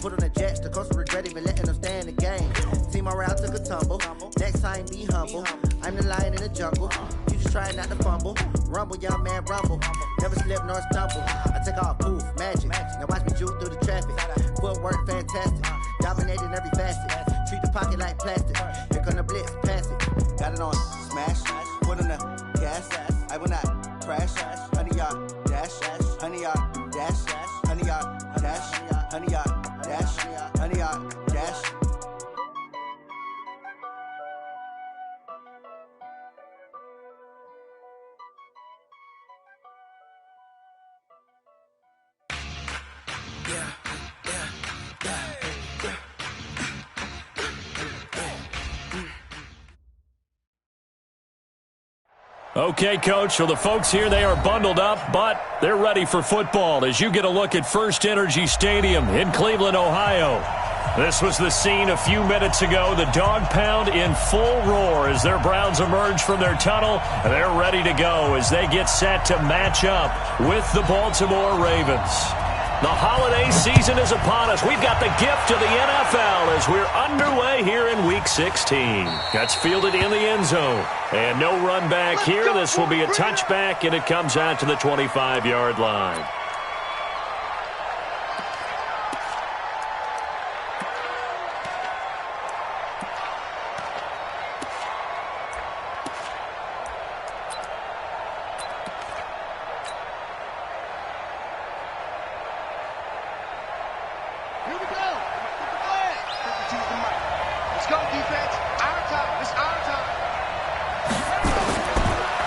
Put on the Jets, the coach regret even letting them stay in the game. Team morale took a tumble. Next time, be humble. I'm the lion in the jungle. You just try not to fumble. Rumble, young man, rumble. Never slip nor stumble. I take off, poof, magic. Now watch me juke through the traffic. Footwork, fantastic. Dominating every facet. Treat the pocket like plastic. Here come the blitz, pass it. Got it on, smash. Put on the gas. I will not crash. 100-yard dash. 100-yard dash. 100-yard dash. 100-yard dash. 100-yard dash. Okay, Coach, so the folks here, they are bundled up, but they're ready for football as you get a look at First Energy Stadium in Cleveland, Ohio. This was the scene a few minutes ago. The dog pound in full roar as their Browns emerge from their tunnel. They're ready to go as they get set to match up with the Baltimore Ravens. The holiday season is upon us. We've got the gift of the NFL as we're underway here in Week 16. That's fielded in the end zone. And no run back here. This will be a touchback, and it comes out to the 25-yard line.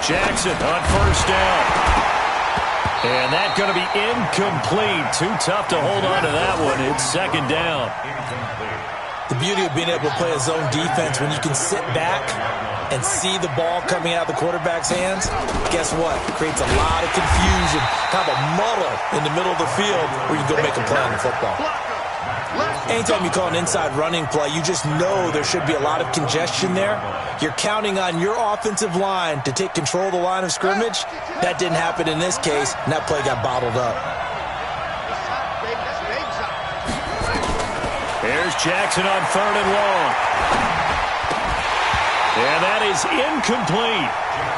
Jackson on first down. And that's going to be incomplete. Too tough to hold on to that one. It's second down. The beauty of being able to play a zone defense when you can sit back and see the ball coming out of the quarterback's hands, guess what? It creates a lot of confusion, kind of a muddle in the middle of the field where you can go make a play on the football. Anytime you call an inside running play, you just know there should be a lot of congestion there. You're counting on your offensive line to take control of the line of scrimmage. That didn't happen in this case, and that play got bottled up. There's Jackson on third and long. And that is incomplete.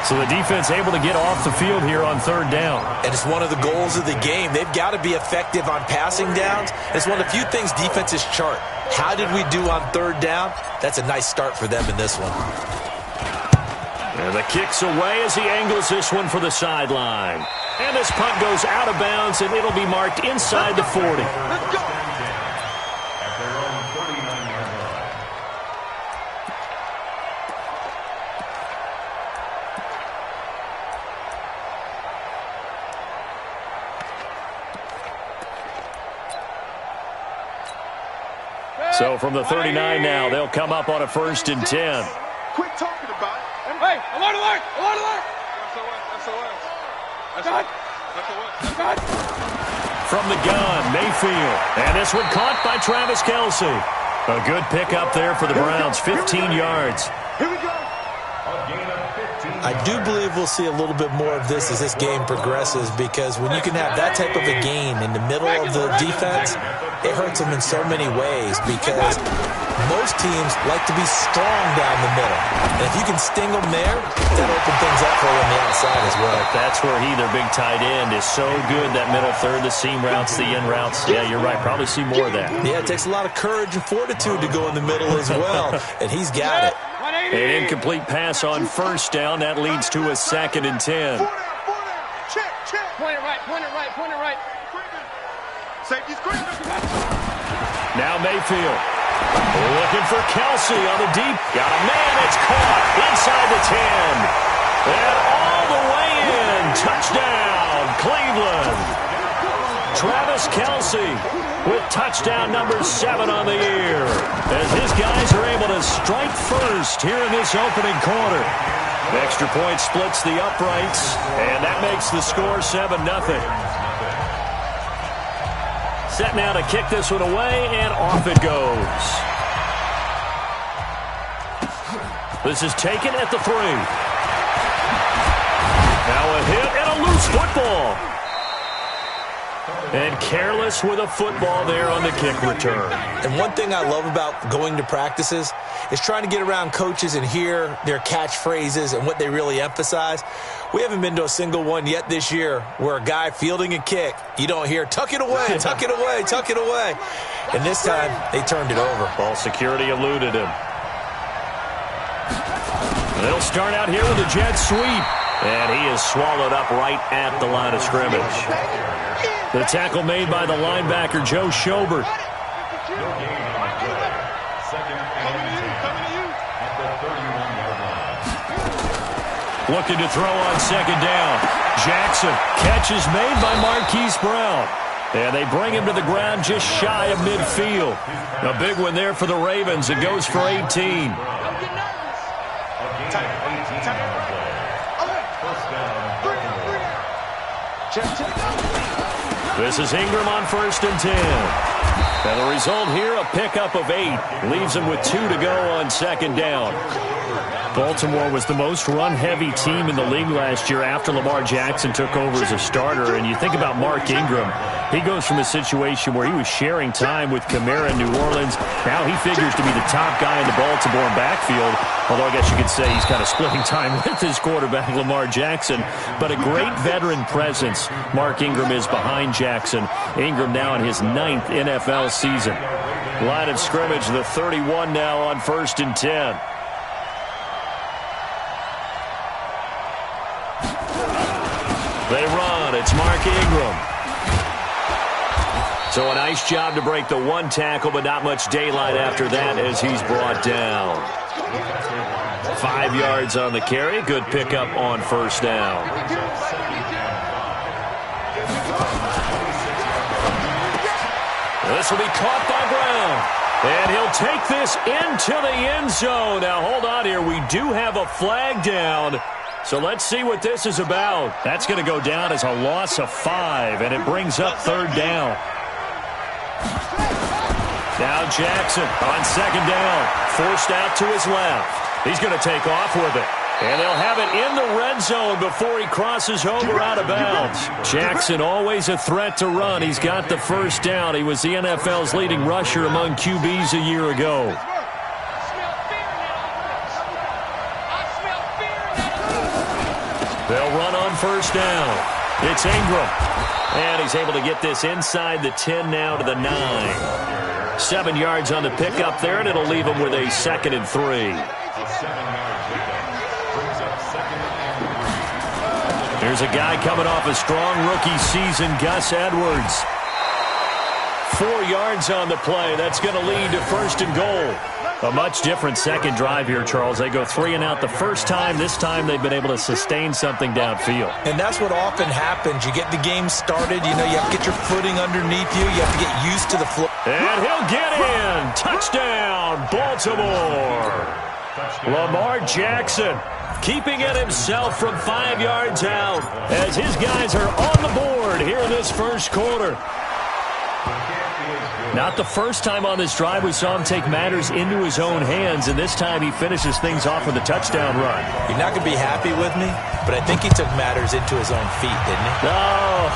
So the defense able to get off the field here on third down. And it's one of the goals of the game. They've got to be effective on passing downs. It's one of the few things defenses chart. How did we do on third down? That's a nice start for them in this one. And the kick's away as he angles this one for the sideline. And this punt goes out of bounds, and it'll be marked inside the 40. Let's go. So from the 39 now, they'll come up on a 1st and 10. Quit talking about it. Hey, alert, alert, alert, alert. SOS. From the gun, Mayfield. And this one caught by Travis Kelce. A good pickup there for the Browns, 15 yards. Here we go. I do believe we'll see a little bit more of this as this game progresses, because when you can have that type of a gain in the middle of the defense, it hurts them in so many ways, because most teams like to be strong down the middle. And if you can sting them there, that opens things up for you on the outside as well. That's where their big tight end, is so good, that middle third, the seam routes, the in routes. Yeah, you're right. Probably see more of that. Yeah, it takes a lot of courage and fortitude to go in the middle as well, and he's got it. An incomplete pass on first down. That leads to a 2nd and 10. Check. Point it right. Safety screen. Now Mayfield. Looking for Kelce on the deep. Got a man. It's caught inside the 10. And all the way in. Touchdown, Cleveland. Travis Kelce with touchdown number 7 on the year, as his guys are able to strike first here in this opening quarter. Extra point splits the uprights, and that makes the score 7-0. Set now to kick this one away, and off it goes. This is taken at the 3. Now a hit and a loose football. And careless with a football there on the kick return. And one thing I love about going to practices is trying to get around coaches and hear their catchphrases and what they really emphasize. We haven't been to a single one yet this year where a guy fielding a kick, you don't hear, tuck it away, tuck it away, tuck it away. And this time, they turned it over. Ball security eluded him. They'll start out here with a jet sweep. And he is swallowed up right at the line of scrimmage. The tackle made by the linebacker, Joe Schobert. Looking to throw on second down. Jackson. Catch is made by Marquise Brown. And they bring him to the ground just shy of midfield. A big one there for the Ravens. It goes for 18. This is Ingram on 1st and 10. And the result here, a pickup of 8. Leaves him with 2 to go on second down. Baltimore was the most run-heavy team in the league last year after Lamar Jackson took over as a starter. And you think about Mark Ingram, he goes from a situation where he was sharing time with Kamara in New Orleans. Now he figures to be the top guy in the Baltimore backfield. Although I guess you could say he's kind of splitting time with his quarterback, Lamar Jackson. But a great veteran presence Mark Ingram is behind Jackson. Ingram now in his 9th NFL season. Line of scrimmage, the 31 now on 1st and 10. They run. It's Mark Ingram. So a nice job to break the one tackle, but not much daylight after that as he's brought down. 5 yards on the carry. Good pickup on 1st down. This will be caught by Brown. And he'll take this into the end zone. Now, hold on here. We do have a flag down. So let's see what this is about. That's going to go down as a loss of 5, and it brings up 3rd down. Now Jackson on 2nd down. Forced out to his left. He's going to take off with it. And they'll have it in the red zone before he crosses over out of bounds. Jackson always a threat to run. He's got the 1st down. He was the NFL's leading rusher among QBs a year ago. They'll run on 1st down. It's Ingram. And he's able to get this inside the 10 now to the 9. 7 yards on the pickup there, and it'll leave him with a 2nd and 3. Here's a guy coming off a strong rookie season, Gus Edwards. 4 yards on the play. That's going to lead to 1st and goal. A much different second drive here, Charles. They go 3 and out the first time. This time they've been able to sustain something downfield. And that's what often happens. You get the game started. You know, you have to get your footing underneath you. You have to get used to the flow. And he'll get in. Touchdown, Baltimore. Lamar Jackson keeping it himself from 5 yards out as his guys are on the board here in this first quarter. Not the first time on this drive we saw him take matters into his own hands, and this time he finishes things off with a touchdown run. You're not going to be happy with me, but I think he took matters into his own feet, didn't he? Oh,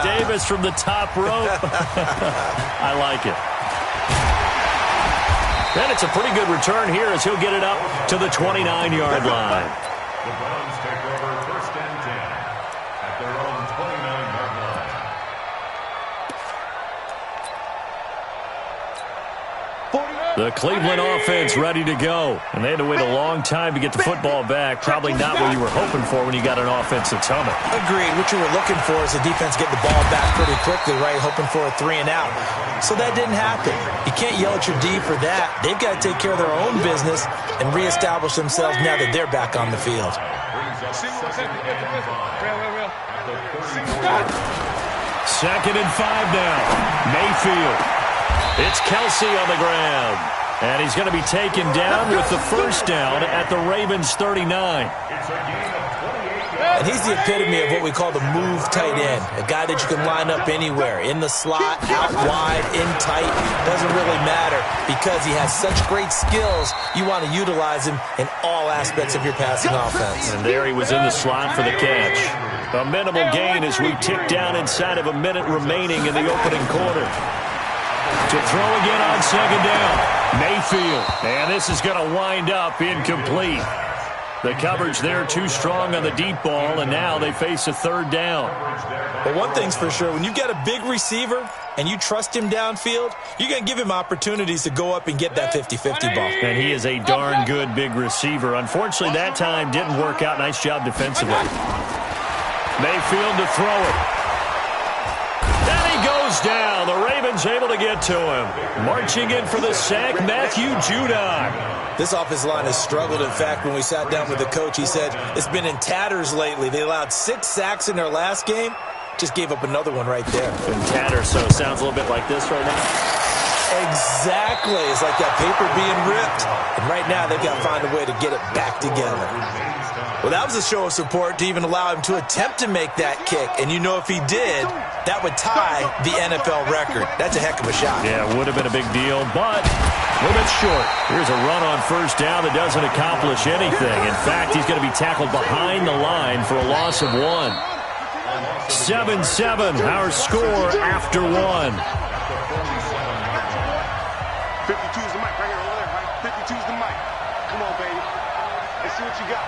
Davis from the top rope. I like it. And it's a pretty good return here as he'll get it up to the 29-yard line. The Browns take over 1st and 10 at their own 29-yard line. The Cleveland offense ready to go. And they had to wait a long time to get the football back. Probably not what you were hoping for when you got an offense that's humming. Agreed. What you were looking for is the defense get the ball back pretty quickly, right? Hoping for a 3 and out. So that didn't happen. You can't yell at your D for that. They've got to take care of their own business and reestablish themselves now that they're back on the field. 2nd and 5 now. Mayfield. It's Kelsey on the ground. And he's going to be taken down with the 1st down at the Ravens 39. And he's the epitome of what we call the move tight end. A guy that you can line up anywhere. In the slot, out wide, in tight. Doesn't really matter because he has such great skills. You want to utilize him in all aspects of your passing offense. And there he was in the slot for the catch. A minimal gain as we tick down inside of a minute remaining in the opening quarter. To throw again on second down. Mayfield. And this is going to wind up incomplete. The coverage there too strong on the deep ball, and now they face a third down. But one thing's for sure, when you got a big receiver and you trust him downfield, you're going to give him opportunities to go up and get that 50-50 ball. And he is a darn good big receiver. Unfortunately, that time didn't work out. Nice job defensively. Mayfield to throw it. And he goes down. The Ravens able to get to him. Marching in for the sack, Matthew Judon. This offensive line has struggled. In fact, when we sat down with the coach, he said it's been in tatters lately. They allowed 6 sacks in their last game. Just gave up another one right there. In tatters, so it sounds a little bit like this right now. Exactly. It's like that paper being ripped. And right now, they've got to find a way to get it back together. Well, that was a show of support to even allow him to attempt to make that kick. And you know if he did, that would tie the NFL record. That's a heck of a shot. Yeah, it would have been a big deal, but a little bit short. Here's a run on first down that doesn't accomplish anything. In fact, he's going to be tackled behind the line for a loss of 1. 7-7, our score after 1. 52 is the mic right here, over there, right? 52 is the mic. Come on, baby. Let's see what you got.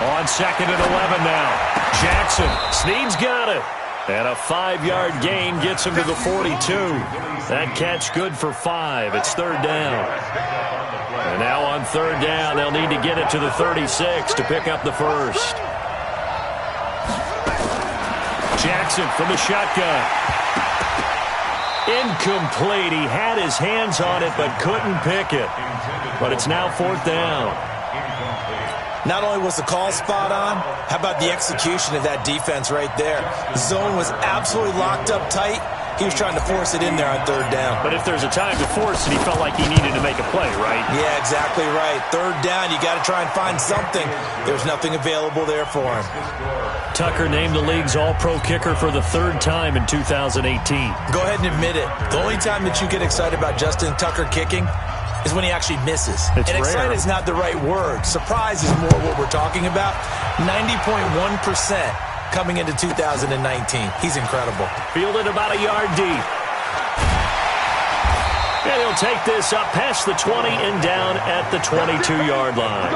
On 2nd and 11 now. Jackson. Snead's got it. And a 5-yard gain gets him to the 42. That catch good for 5. It's third down. And now on third down, they'll need to get it to the 36 to pick up the first. Jackson from the shotgun. Incomplete. He had his hands on it but couldn't pick it. But it's now fourth down. Not only was the call spot on, how about the execution of that defense right there? The zone was absolutely locked up tight. He was trying to force it in there on third down. But if there's a time to force it, he felt like he needed to make a play, right? Yeah, exactly right. Third down, you got to try and find something. There's nothing available there for him. Tucker named the league's all-pro kicker for the third time in 2018. Go ahead and admit it. The only time that you get excited about Justin Tucker kicking is when he actually misses. It's and rare. Excited is not the right word. Surprise is more what we're talking about. 90.1% coming into 2019. He's incredible. Fielded about a yard deep. And he'll take this up past the 20 and down at the 22-yard line.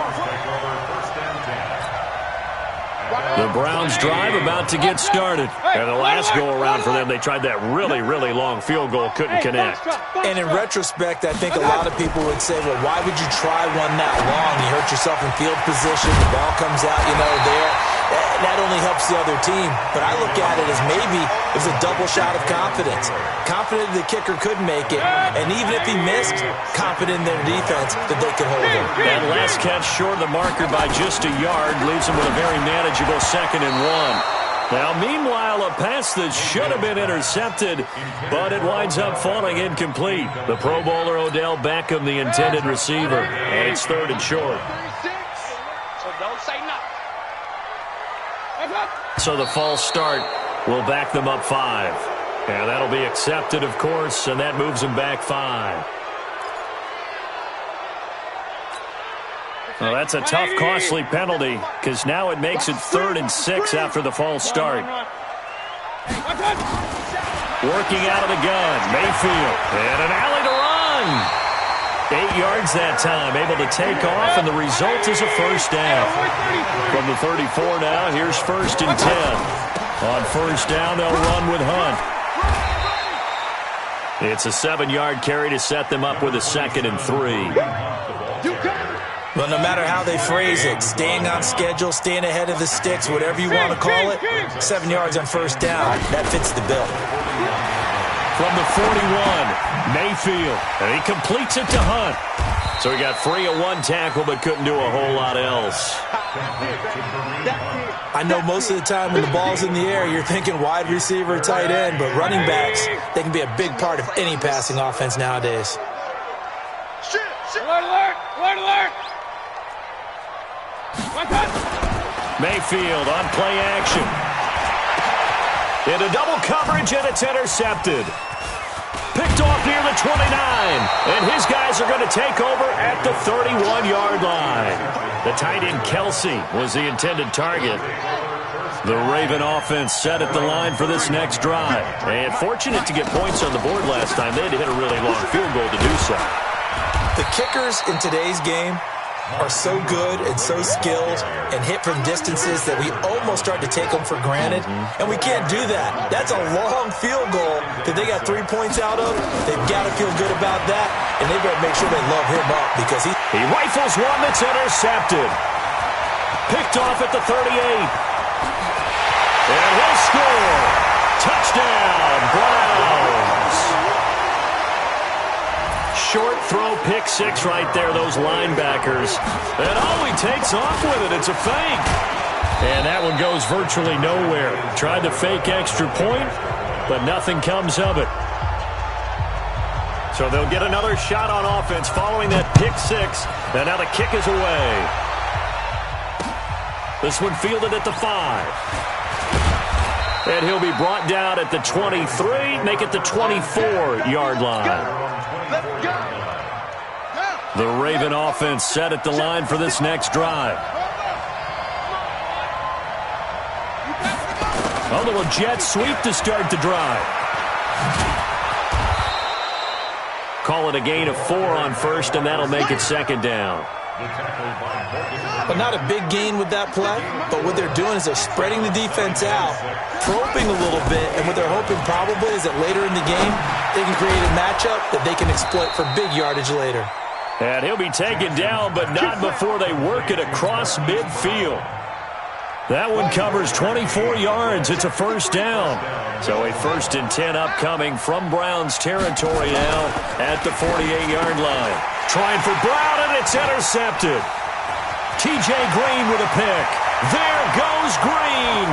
The Browns drive about to get started. And the last go-around for them, they tried that really, really long field goal, couldn't connect. And in retrospect, I think a lot of people would say, well, why would you try one that long? You hurt yourself in field position. The ball comes out, there. That only helps the other team. But I look at it as maybe it was a double shot of confidence. Confident the kicker could make it. And even if he missed, confident in their defense that they could hold him. That last catch short of the marker by just a yard leaves him with a very manageable 2nd and 1. Now, meanwhile, a pass that should have been intercepted, but it winds up falling incomplete. The Pro Bowler Odell Beckham, the intended receiver, and it's 3rd and short. So don't say nothing. So the false start will back them up 5. And that'll be accepted, of course, and that moves them back 5. Well, that's a tough, costly penalty because now it makes it 3rd and 6 after the false start. Working out of the gun, Mayfield, and an alley to run. 8 yards that time, able to take off, and the result is a first down. From the 34 now, here's 1st and 10. On first down, they'll run with Hunt. It's a 7-yard carry to set them up with a 2nd and 3. Well, no matter how they phrase it, staying on schedule, staying ahead of the sticks, whatever you want to call it, 7 yards on first down, that fits the bill. From the 41, Mayfield, and he completes it to Hunt. So he got free of one tackle but couldn't do a whole lot else. I know most of the time when the ball's in the air, you're thinking wide receiver, tight end, but running backs, they can be a big part of any passing offense nowadays. Alert, alert! Alert, alert! Mayfield on play action. Into double coverage, and it's intercepted. Picked off near the 29, and his guys are going to take over at the 31-yard line. The tight end Kelsey was the intended target. The Raven offense set at the line for this next drive. And fortunate to get points on the board last time. They had to hit a really long field goal to do so. The kickers in today's game are so good and so skilled and hit from distances that we almost start to take them for granted, and we can't do that. That's a long field goal that they got 3 points out of. They've got to feel good about that, and they've got to make sure they love him up because he rifles one that's intercepted. Picked off at the 38. And he'll score. Touchdown, Browns. Short throw, pick six right there, those linebackers. And he takes off with it. It's a fake. And that one goes virtually nowhere. Tried to fake extra point, but nothing comes of it. So they'll get another shot on offense following that pick six. And now the kick is away. This one fielded at the 5. And he'll be brought down at the 23, make it the 24-yard line. The Raven offense set at the line for this next drive. A little jet sweep to start the drive. Call it a gain of 4 on first, and that'll make it second down. But not a big gain with that play. But what they're doing is they're spreading the defense out, probing a little bit, and what they're hoping probably is that later in the game, they can create a matchup that they can exploit for big yardage later. And he'll be taken down, but not before they work it across midfield. That one covers 24 yards. It's a first down. So a 1st and 10 upcoming from Browns territory now at the 48-yard line. Trying for Brown, and it's intercepted. T.J. Green with a pick. There goes Green.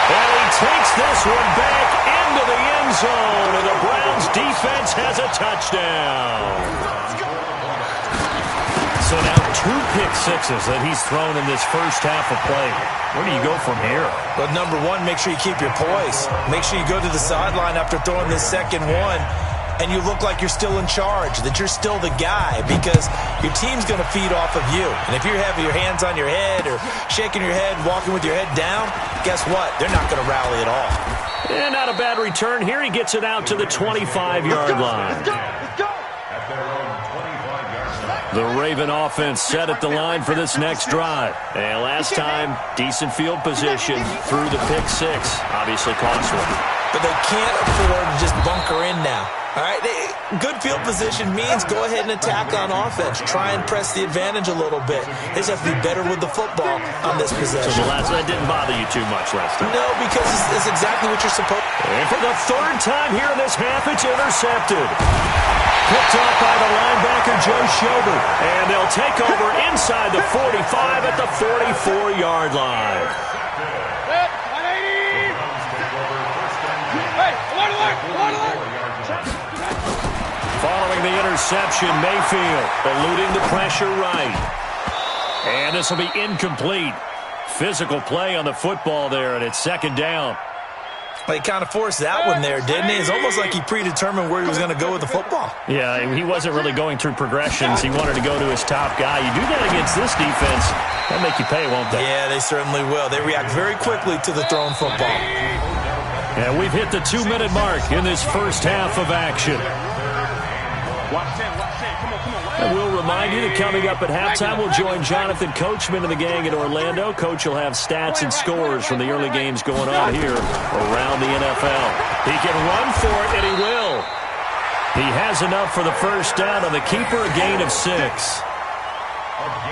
And he takes this one back into the end zone, and the Browns defense has a touchdown. So now 2 pick sixes that he's thrown in this first half of play. Where do you go from here? But number one, make sure you keep your poise. Make sure you go to the sideline after throwing this second one, and you look like you're still in charge, that you're still the guy, because your team's going to feed off of you. And if you're having your hands on your head or shaking your head, walking with your head down, guess what? They're not going to rally at all. And not a bad return here. He gets it out to the 25-yard line. The Raven offense set at the line for this next drive. And last time, decent field position through the pick six. Obviously costly. But they can't afford to just bunker in now. All right, good field position means go ahead and attack on offense. Try and press the advantage a little bit. They just have to be better with the football on this possession. So that didn't bother you too much last time? No, because it's exactly what you're supposed to. And for the 3rd time here in this half, it's intercepted. Picked off by the linebacker, Joe Schobert. And they'll take over inside the 45 at the 44-yard line. Following the interception, Mayfield eluding the pressure right. And this will be incomplete. Physical play on the football there, and it's second down. He kind of forced that one there, didn't he? It's almost like he predetermined where he was going to go with the football. Yeah, he wasn't really going through progressions. He wanted to go to his top guy. You do that against this defense, they'll make you pay, won't they? Yeah, they certainly will. They react very quickly to the thrown football. And we've hit the 2-minute mark in this first half of action. And we'll remind you that coming up at halftime, we'll join Jonathan Coachman and the gang in Orlando. Coach will have stats and scores from the early games going on here around the NFL. He can run for it, and he will. He has enough for the first down on the keeper, a gain of 6.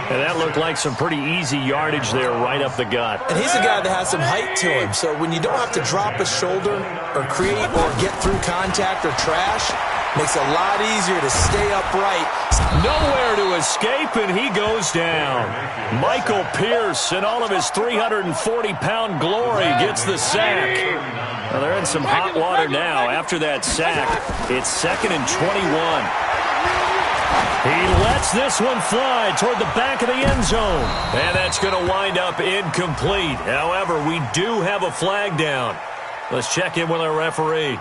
And that looked like some pretty easy yardage there right up the gut. And he's a guy that has some height to him, so when you don't have to drop a shoulder or create or get through contact or trash, makes it a lot easier to stay upright. Nowhere to escape, and he goes down. Michael Pierce, in all of his 340-pound glory, gets the sack. Well, they're in some hot water now. After that sack, it's 2nd and 21. He lets this one fly toward the back of the end zone. And that's going to wind up incomplete. However, we do have a flag down. Let's check in with our referee.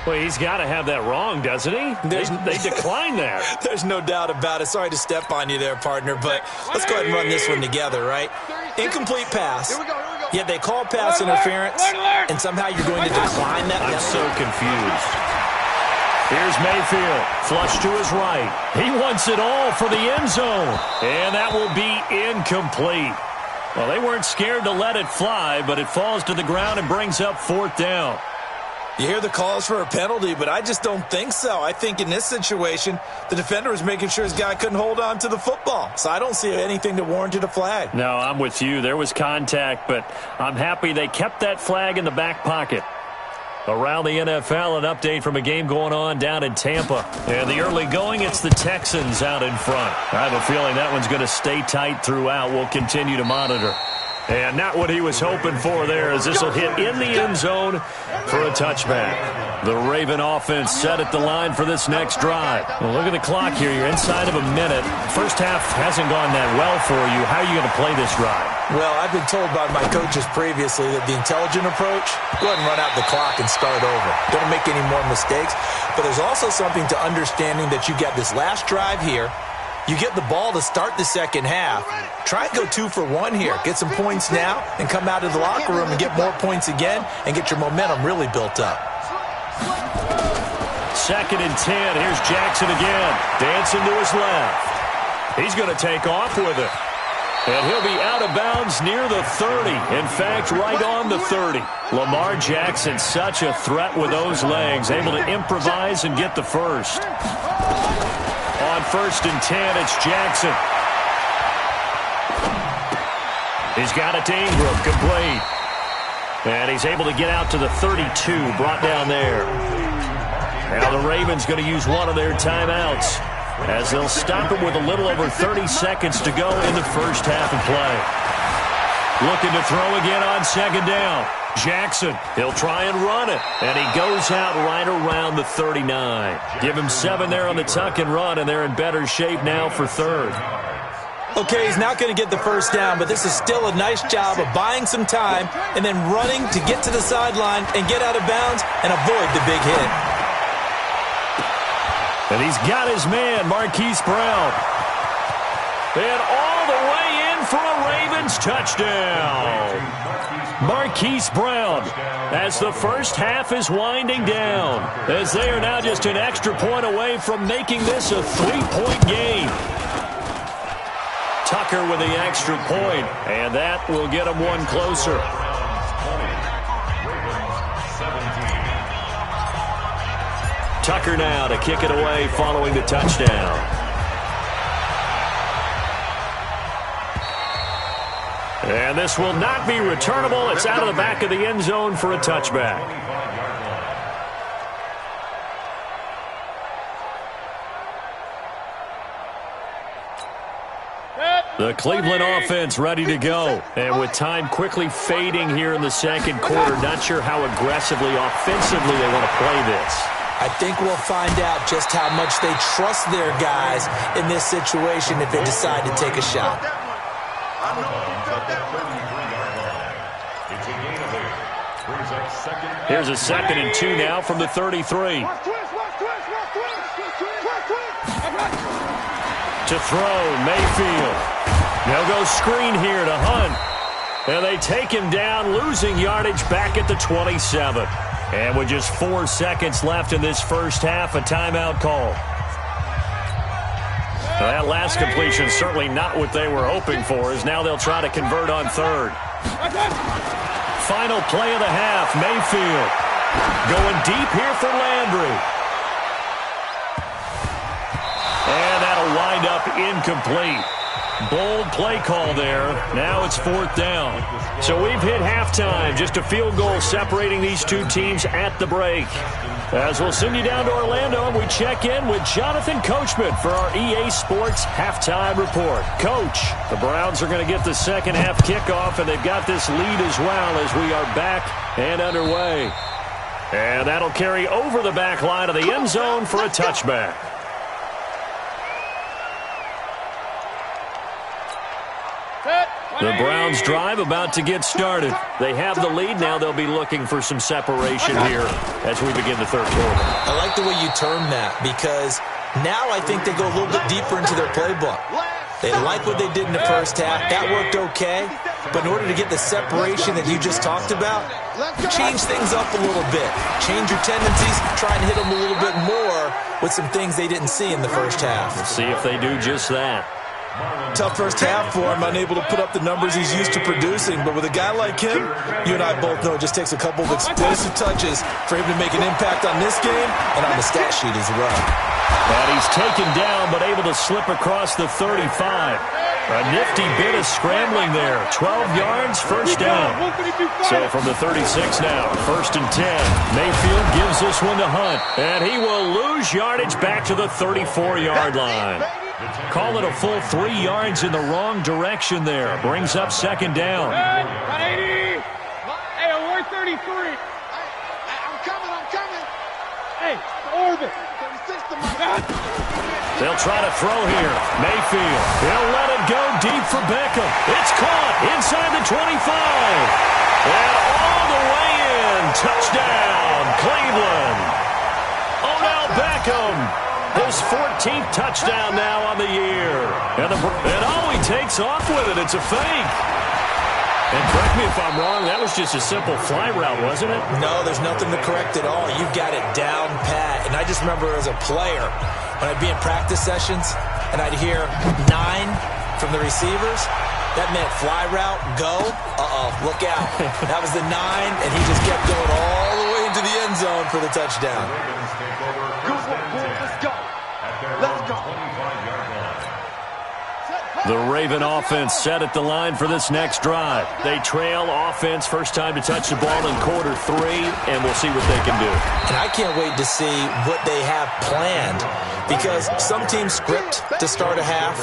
Well, he's got to have that wrong, doesn't he? They declined that. There's no doubt about it. Sorry to step on you there, partner, but let's go ahead and run this one together, right? Incomplete pass. Yet they call pass interference, and somehow you're going to decline that. I'm so confused. Here's Mayfield, flush to his right. He wants it all for the end zone, and that will be incomplete. Well, they weren't scared to let it fly, but it falls to the ground and brings up 4th down. You hear the calls for a penalty, but I just don't think so. I think in this situation, the defender was making sure his guy couldn't hold on to the football. So I don't see anything that warranted a flag. No, I'm with you. There was contact, but I'm happy they kept that flag in the back pocket. Around the NFL, an update from a game going on down in Tampa. And the early going, it's the Texans out in front. I have a feeling that one's going to stay tight throughout. We'll continue to monitor. And not what he was hoping for there, as this will hit in the end zone for a touchback. The Raven offense set at the line for this next drive. Well, look at the clock here. You're inside of a minute. First half hasn't gone that well for you. How are you going to play this drive? Well, I've been told by my coaches previously that the intelligent approach, go ahead and run out the clock and start over. Don't make any more mistakes. But there's also something to understanding that you got this last drive here. You get the ball to start the second half. Try and go 2 for 1 here. Get some points now and come out of the locker room and get more points again and get your momentum really built up. 2nd and 10. Here's Jackson again. Dancing to his left. He's going to take off with it. And he'll be out of bounds near the 30. In fact, right on the 30. Lamar Jackson, such a threat with those legs. Able to improvise and get the first. On 1st and 10, it's Jackson. He's got it to Ingram, complete. And he's able to get out to the 32, brought down there. Now the Ravens going to use one of their timeouts, as they'll stop him with a little over 30 seconds to go in the first half of play. Looking to throw again on 2nd down. Jackson, he'll try and run it, and he goes out right around the 39. Give him 7 there on the tuck and run, and they're in better shape now for 3rd. Okay, he's not going to get the first down, but this is still a nice job of buying some time and then running to get to the sideline and get out of bounds and avoid the big hit. And he's got his man, Marquise Brown. And all the way in for a Ravens touchdown. Marquise Brown, as the first half is winding down, as they are now just an extra point away from making this a 3-point game. Tucker with the extra point, and that will get him one closer. Tucker now to kick it away following the touchdown. And this will not be returnable. It's out of the back of the end zone for a touchback. The Cleveland offense ready to go. And with time quickly fading here in the second quarter, not sure how aggressively, offensively they want to play this. I think we'll find out just how much they trust their guys in this situation if they decide to take a shot. Here's a 2nd and 2 now from the 33. To throw, Mayfield. They'll go screen here to Hunt. And they take him down, losing yardage back at the 27. And with just 4 seconds left in this first half, a timeout call. Well, that last completion certainly not what they were hoping for, as now they'll try to convert on 3rd. Final play of the half, Mayfield going deep here for Landry. And that'll wind up up incomplete. Bold play call there. Now it's 4th down. So we've hit halftime. Just a field goal separating these two teams at the break. As we'll send you down to Orlando, and we check in with Jonathan Coachman for our EA Sports Halftime Report. Coach, the Browns are going to get the second half kickoff, and they've got this lead as well as we are back and underway. And that'll carry over the back line of the end zone for a touchback. The Browns drive about to get started. They have the lead. Now they'll be looking for some separation here as we begin the third quarter. I like the way you term that because now I think they go a little bit deeper into their playbook. They like what they did in the first half. That worked okay. But in order to get the separation that you just talked about, change things up a little bit. Change your tendencies. Try and hit them a little bit more with some things they didn't see in the first half. We'll see if they do just that. Tough first half for him, unable to put up the numbers he's used to producing. But with a guy like him, you and I both know it just takes a couple of explosive touches for him to make an impact on this game and on the stat sheet as well. And he's taken down but able to slip across the 35. A nifty bit of scrambling there. 12 yards, first down. So from the 36 now, 1st and 10. Mayfield gives this one to Hunt. And he will lose yardage back to the 34-yard line. Call it a full 3 yards in the wrong direction there. Brings up 2nd down. Hey, I'm 33. I'm coming. Hey, orbit. They'll try to throw here. Mayfield. He'll let it go deep for Beckham. It's caught inside the 25. And all the way in. Touchdown, Cleveland. Odell Beckham. His 14th touchdown now on the year. And all he takes off with it, it's a fake. And correct me if I'm wrong, that was just a simple fly route, wasn't it? No, there's nothing to correct at all. You got it down pat. And I just remember as a player, when I'd be in practice sessions and I'd hear 9 from the receivers, that meant fly route, go, look out. That was the 9, and he just kept going all the way into the end zone for the touchdown. Let's go. The Raven offense set at the line for this next drive. They trail offense, first time to touch the ball in quarter 3, and we'll see what they can do. And I can't wait to see what they have planned because some teams script to start a half.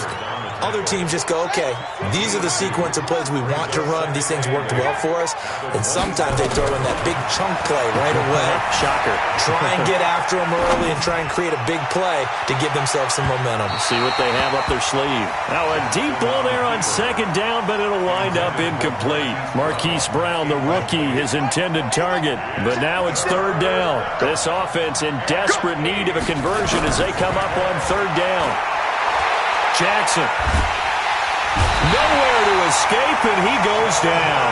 Other teams just go, okay, these are the sequence of plays we want to run. These things worked well for us. And sometimes they throw in that big chunk play right away. Shocker. Try and get after them early and try and create a big play to give themselves some momentum. See what they have up their sleeve. Now a deep ball there on 2nd down, but it'll wind up incomplete. Marquise Brown, the rookie, his intended target. But now it's 3rd down. This offense in desperate need of a conversion as they come up on 3rd down. Jackson. Nowhere to escape, and he goes down.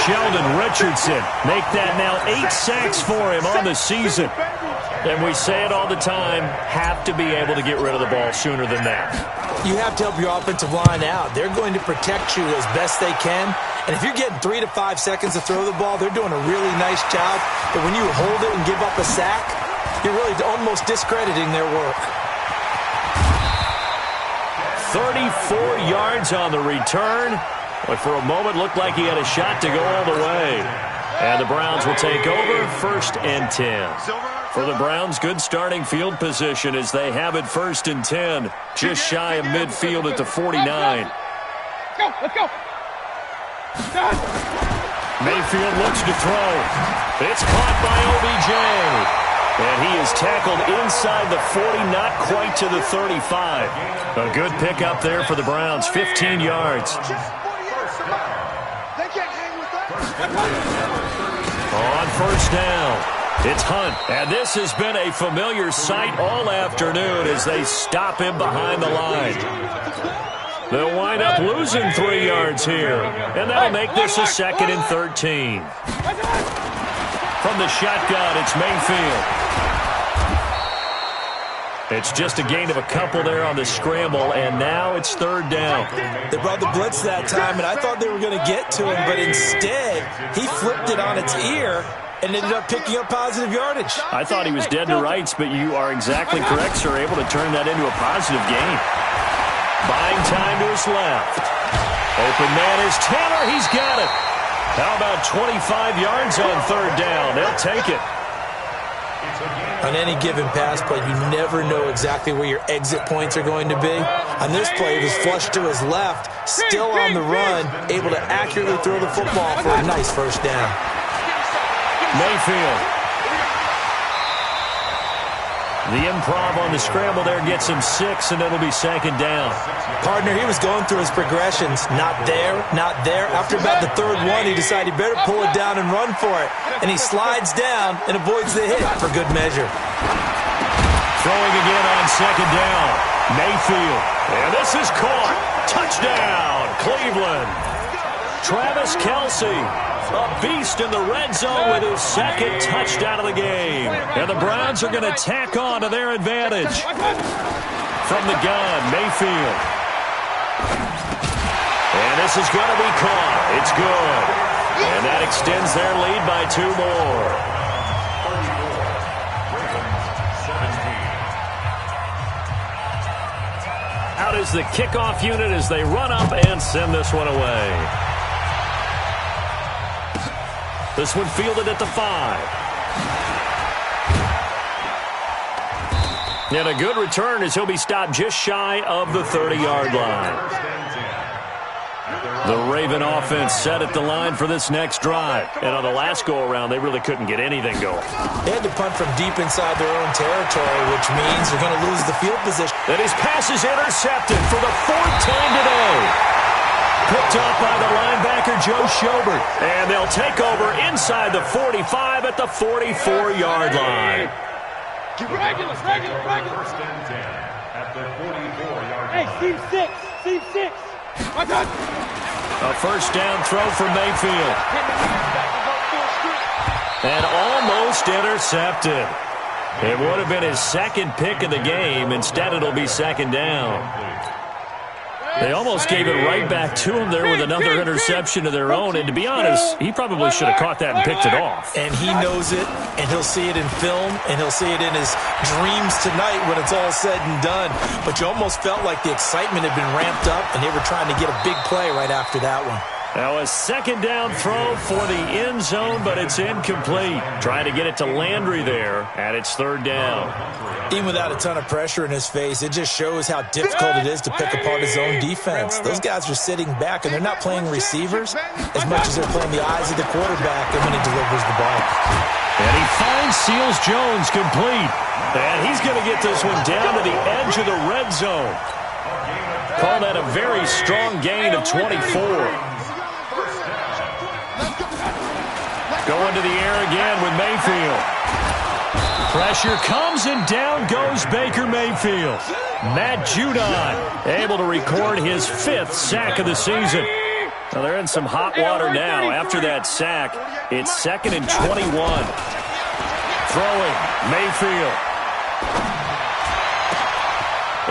Sheldon Richardson make that now 8 sacks for him on the season. And we say it all the time, have to be able to get rid of the ball sooner than that. You have to help your offensive line out. They're going to protect you as best they can. And if you're getting 3 to 5 seconds to throw the ball, they're doing a really nice job. But when you hold it and give up a sack, you're really almost discrediting their work. 34 yards on the return, but for a moment looked like he had a shot to go all the way. And the Browns will take over, 1st and 10. For the Browns, good starting field position as they have it 1st and 10, just shy of midfield at the 49. Let's go. Mayfield looks to throw. It's caught by OBJ. And he is tackled inside the 40, not quite to the 35. A good pickup there for the Browns, 15 yards. On 1st down, it's Hunt. And this has been a familiar sight all afternoon as they stop him behind the line. They'll wind up losing 3 yards here. And that'll make this a 2nd and 13. From the shotgun, it's Mayfield. It's just a gain of a couple there on the scramble, and now it's 3rd down. They brought the blitz that time, and I thought they were going to get to him, but instead, he flipped it on its ear and ended up picking up positive yardage. I thought he was dead to rights, but you are exactly correct, sir, able to turn that into a positive gain. Buying time to his left. Open man is Taylor. He's got it. How about 25 yards on third down? They'll take it. On any given pass play, you never know exactly where your exit points are going to be. On this play, it was flushed to his left, still on the run, able to accurately throw the football for a nice first down. Mayfield. The improv on the scramble there gets him 6, and it'll be second down. Partner, he was going through his progressions. Not there, not there. After about the third one, he decided he better pull it down and run for it. And he slides down and avoids the hit for good measure. Throwing again on second down. Mayfield. And this is caught. Touchdown, Cleveland. Travis Kelce, a beast in the red zone with his second touchdown of the game. And the Browns are going to tack on to their advantage. From the gun, Mayfield. And this is going to be caught. It's good. And that extends their lead by 2 more. Out is the kickoff unit as they run up and send this one away. This one fielded at the 5. And a good return as he'll be stopped just shy of the 30-yard line. The Raven offense set at the line for this next drive. And on the last go-around, they really couldn't get anything going. They had to punt from deep inside their own territory, which means they're going to lose the field position. And his pass is intercepted for the 4th time today. Picked up by the linebacker, Joe Schobert. And they'll take over inside the 45 at the 44-yard line. Regular. First and 10 at the 44-yard line. Hey, Team 6. A first down throw for Mayfield. And almost intercepted. It would have been his second pick of the game. Instead, it'll be second down. They almost gave it right back to him there with another interception of their own. And to be honest, he probably should have caught that and picked it off. And he knows it, and he'll see it in film, and he'll see it in his dreams tonight when it's all said and done. But you almost felt like the excitement had been ramped up, and they were trying to get a big play right after that one. Now a second down throw for the end zone, but it's incomplete. Trying to get it to Landry there, and it's third down. Even without a ton of pressure in his face, it just shows how difficult it is to pick apart his own defense. Those guys are sitting back, and they're not playing receivers as much as they're playing the eyes of the quarterback and when he delivers the ball. And he finds Seals Jones complete. And he's going to get this one down to the edge of the red zone. Call that a very strong gain of 24. Going to the air again with Mayfield. Pressure comes and down goes Baker Mayfield. Matt Judon able to record his 5th sack of the season. Now they're in some hot water now. After that sack, it's 2nd and 21. Throwing, Mayfield.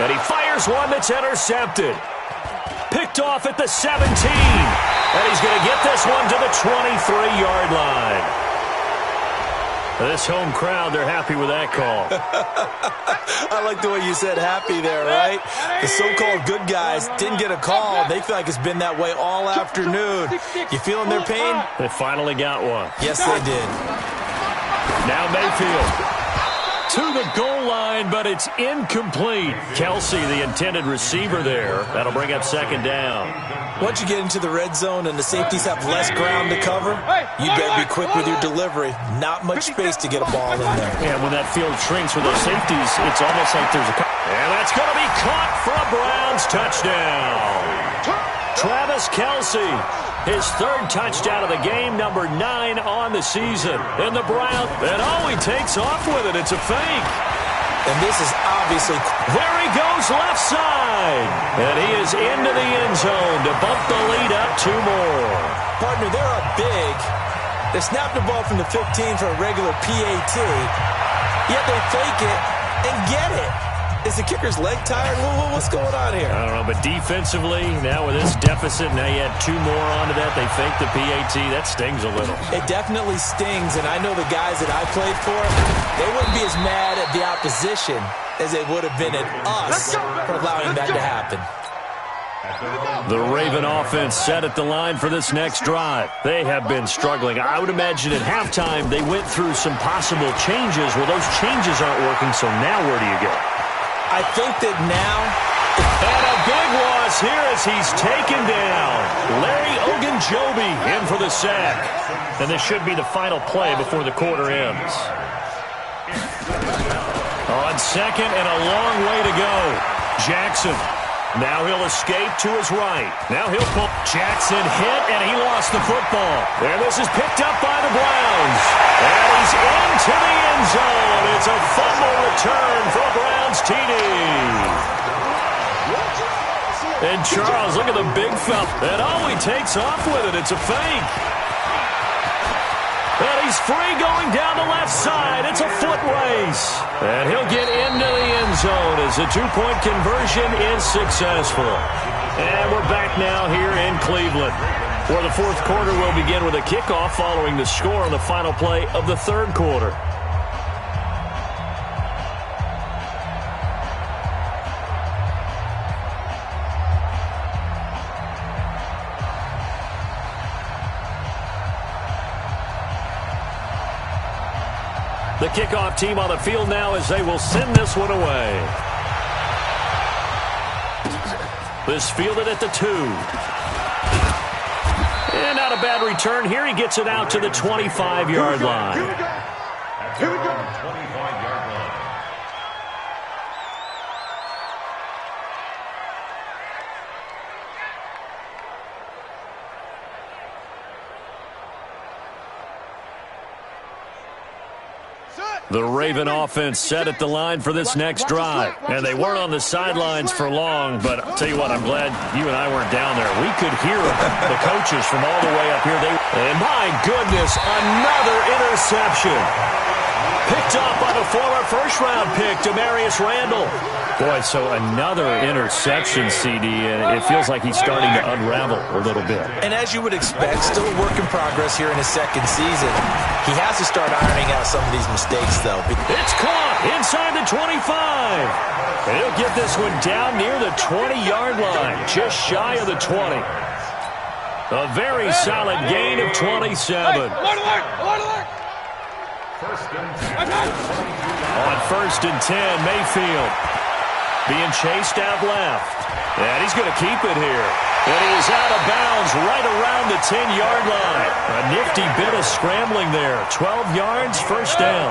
And he fires one that's intercepted. Picked off at the 17. And he's going to get this one to the 23-yard line. This home crowd, they're happy with that call. I like the way you said happy there, right? The so-called good guys didn't get a call. They feel like it's been that way all afternoon. You feeling their pain? They finally got one. Yes, they did. Now Mayfield to the goal line, but it's incomplete. Kelce, the intended receiver there. That'll bring up second down. Once you get into the red zone and the safeties have less ground to cover, you better be quick with your delivery. Not much space to get a ball in there. And when that field shrinks with those safeties, it's almost like there's a... And that's going to be caught for a Browns touchdown. Travis Kelce, his 3rd touchdown of the game, number 9 on the season. And the Browns, and he takes off with it. It's a fake. And this is obviously... There he goes left side. And he is into the end zone to bump the lead up 2 more. Partner, they're up big. They snap the ball from the 15 for a regular PAT. Yet they fake it and get it. Is the kicker's leg tired? What's going on here? I don't know, but defensively, now with this deficit, now you add 2 more onto that. They fake the PAT. That stings a little. It definitely stings, and I know the guys that I played for, they wouldn't be as mad at the opposition as they would have been at us for allowing that to happen. The Raven offense set at the line for this next drive. They have been struggling. I would imagine at halftime they went through some possible changes. Well, those changes aren't working, so now where do you go? I think that now... And a big loss here as he's taken down. Larry Ogunjobi in for the sack. And this should be the final play before the quarter ends. On second and a long way to go. Jackson. Now he'll escape to his right. Now he'll pull. Jackson hit, and he lost the football. And this is picked up by the Browns. And he's into the end zone. It's a fumble return for a Browns TD. And Charles, look at the big fella. And he takes off with it. It's a fake. And he's free going down the left side. It's a foot race. And he'll get into the end zone as the two-point conversion is successful. And we're back now here in Cleveland, where the fourth quarter will begin with a kickoff following the score on the final play of the third quarter. The kickoff team on the field now as they will send this one away. This fielded at the 2. And not a bad return here. He gets it out to the 25-yard line. Here we go. 25-yard line. The Raven offense set at the line for this next drive. And they weren't on the sidelines for long, but I'll tell you what, I'm glad you and I weren't down there. We could hear the coaches from all the way up here. And my goodness, another interception. Picked up by the former first-round pick, Demarius Randall. Boy, so another interception, CD, and it feels like he's starting to unravel a little bit. And as you would expect, still a work in progress here in his second season. He has to start ironing out some of these mistakes, though. It's caught inside the 25. And he'll get this one down near the 20-yard line, just shy of the 20. A very solid gain of 27. On first and 10, Mayfield being chased out left. And he's going to keep it here. And he is out of bounds right around the 10-yard line. A nifty bit of scrambling there. 12 yards, first down.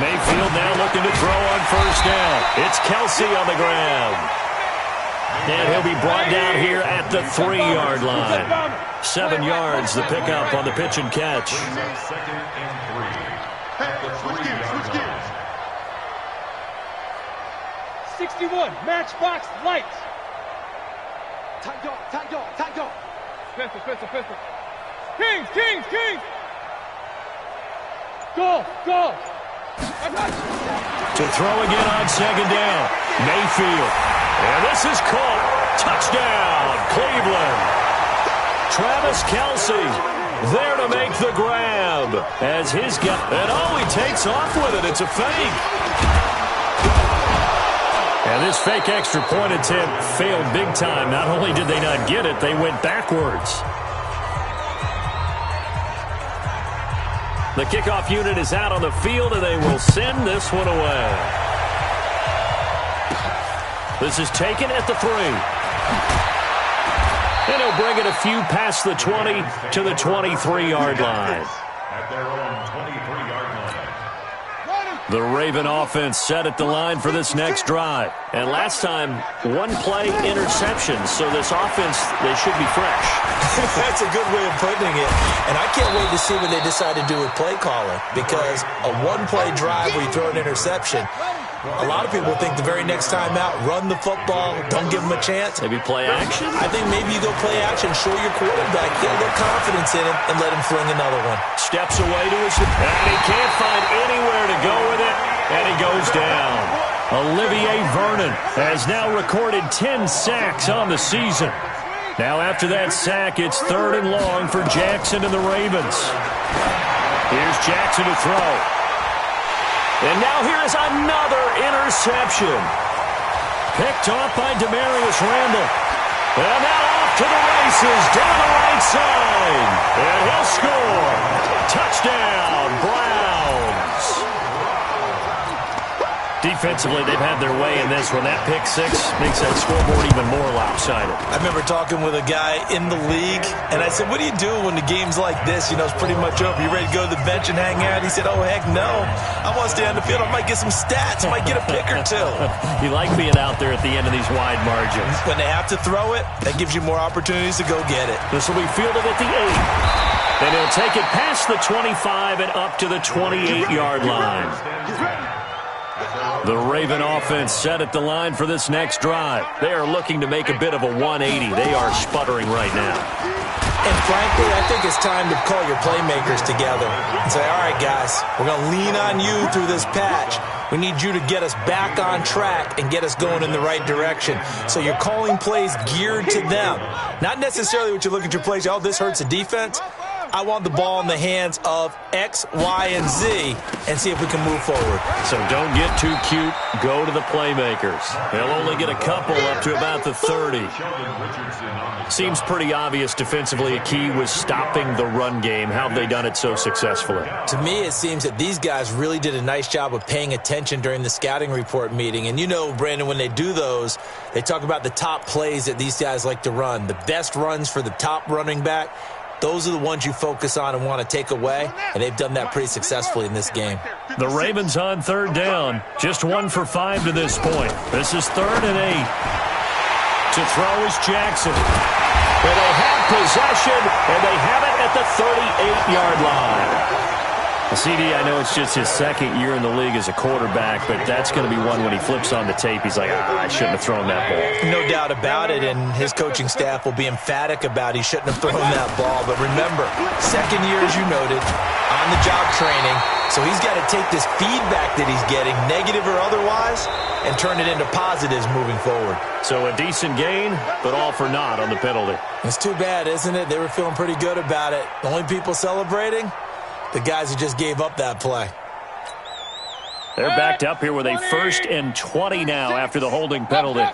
Mayfield now looking to throw on first down. It's Kelsey on the ground. And he'll be brought down here at the 3-yard line. 7 yards, the pickup on the pitch and catch. Second and 3. At the 3-yard line. 61, matchbox lights. Tight dog. Pistol. Kings. Go. To throw again on second down. Mayfield. And this is caught. Touchdown, Cleveland. Travis Kelce there to make the grab. As his guy. And he takes off with it. It's a fake. And this fake extra point attempt failed big time. Not only did they not get it, they went backwards. The kickoff unit is out on the field, and they will send this one away. This is taken at the 3. And he'll bring it a few past the 20 to the 23-yard line. At their own 23-yard line. The Raven offense set at the line for this next drive. And last time, one play interception. So this offense, they should be fresh. That's a good way of putting it. And I can't wait to see what they decide to do with play calling. Because a one-play drive where you throw an interception, a lot of people think the very next time out, run the football, don't give them a chance. Maybe play action? I think maybe you go play action, show your quarterback, get a little confidence in him, and let him fling another one. Steps away to his... And he can't find anywhere to go with it, and he goes down. Olivier Vernon has now recorded 10 sacks on the season. Now after that sack, it's 3rd and long for Jackson and the Ravens. Here's Jackson to throw. And now here is another interception. Picked off by Demarius Randall. And now off to the races down the right side. And he'll score. Touchdown, Browns. Defensively, they've had their way in this one. That pick six makes that scoreboard even more lopsided. I remember talking with a guy in the league, and I said, what do you do when the game's like this? You know, it's pretty much over. You ready to go to the bench and hang out? He said, oh, heck no. I want to stay on the field. I might get some stats. I might get a pick or two. You like being out there at the end of these wide margins. When they have to throw it, that gives you more opportunities to go get it. This will be fielded at the 8. And he'll take it past the 25 and up to the 28-yard line. The Raven offense set at the line for this next drive. They are looking to make a bit of a 180. They are sputtering right now. And frankly, I think it's time to call your playmakers together and say, all right, guys, we're going to lean on you through this patch. We need you to get us back on track and get us going in the right direction. So you're calling plays geared to them. Not necessarily what you look at your plays, oh, this hurts the defense. I want the ball in the hands of X, Y, and Z and see if we can move forward. So don't get too cute. Go to the playmakers. They'll only get a couple up to about the 30. Seems pretty obvious defensively a key was stopping the run game. How have they done it so successfully? To me, it seems that these guys really did a nice job of paying attention during the scouting report meeting. And you know, Brandon, when they do those, they talk about the top plays that these guys like to run. The best runs for the top running back. Those are the ones you focus on and want to take away, and they've done that pretty successfully in this game. The Ravens on third down. Just 1 for 5 to this point. This is 3rd and 8. To throw is Jackson. And they have possession, and they have it at the 38-yard line. CD, I know it's just his second year in the league as a quarterback, but that's going to be one when he flips on the tape. He's like, I shouldn't have thrown that ball. No doubt about it, and his coaching staff will be emphatic about he shouldn't have thrown that ball. But remember, second year, as you noted, on-the-job training, so he's got to take this feedback that he's getting, negative or otherwise, and turn it into positives moving forward. So a decent gain, but all for naught on the penalty. It's too bad, isn't it? They were feeling pretty good about it. The only people celebrating? The guys who just gave up that play. They're backed up here with a 1st and 20 now after the holding penalty.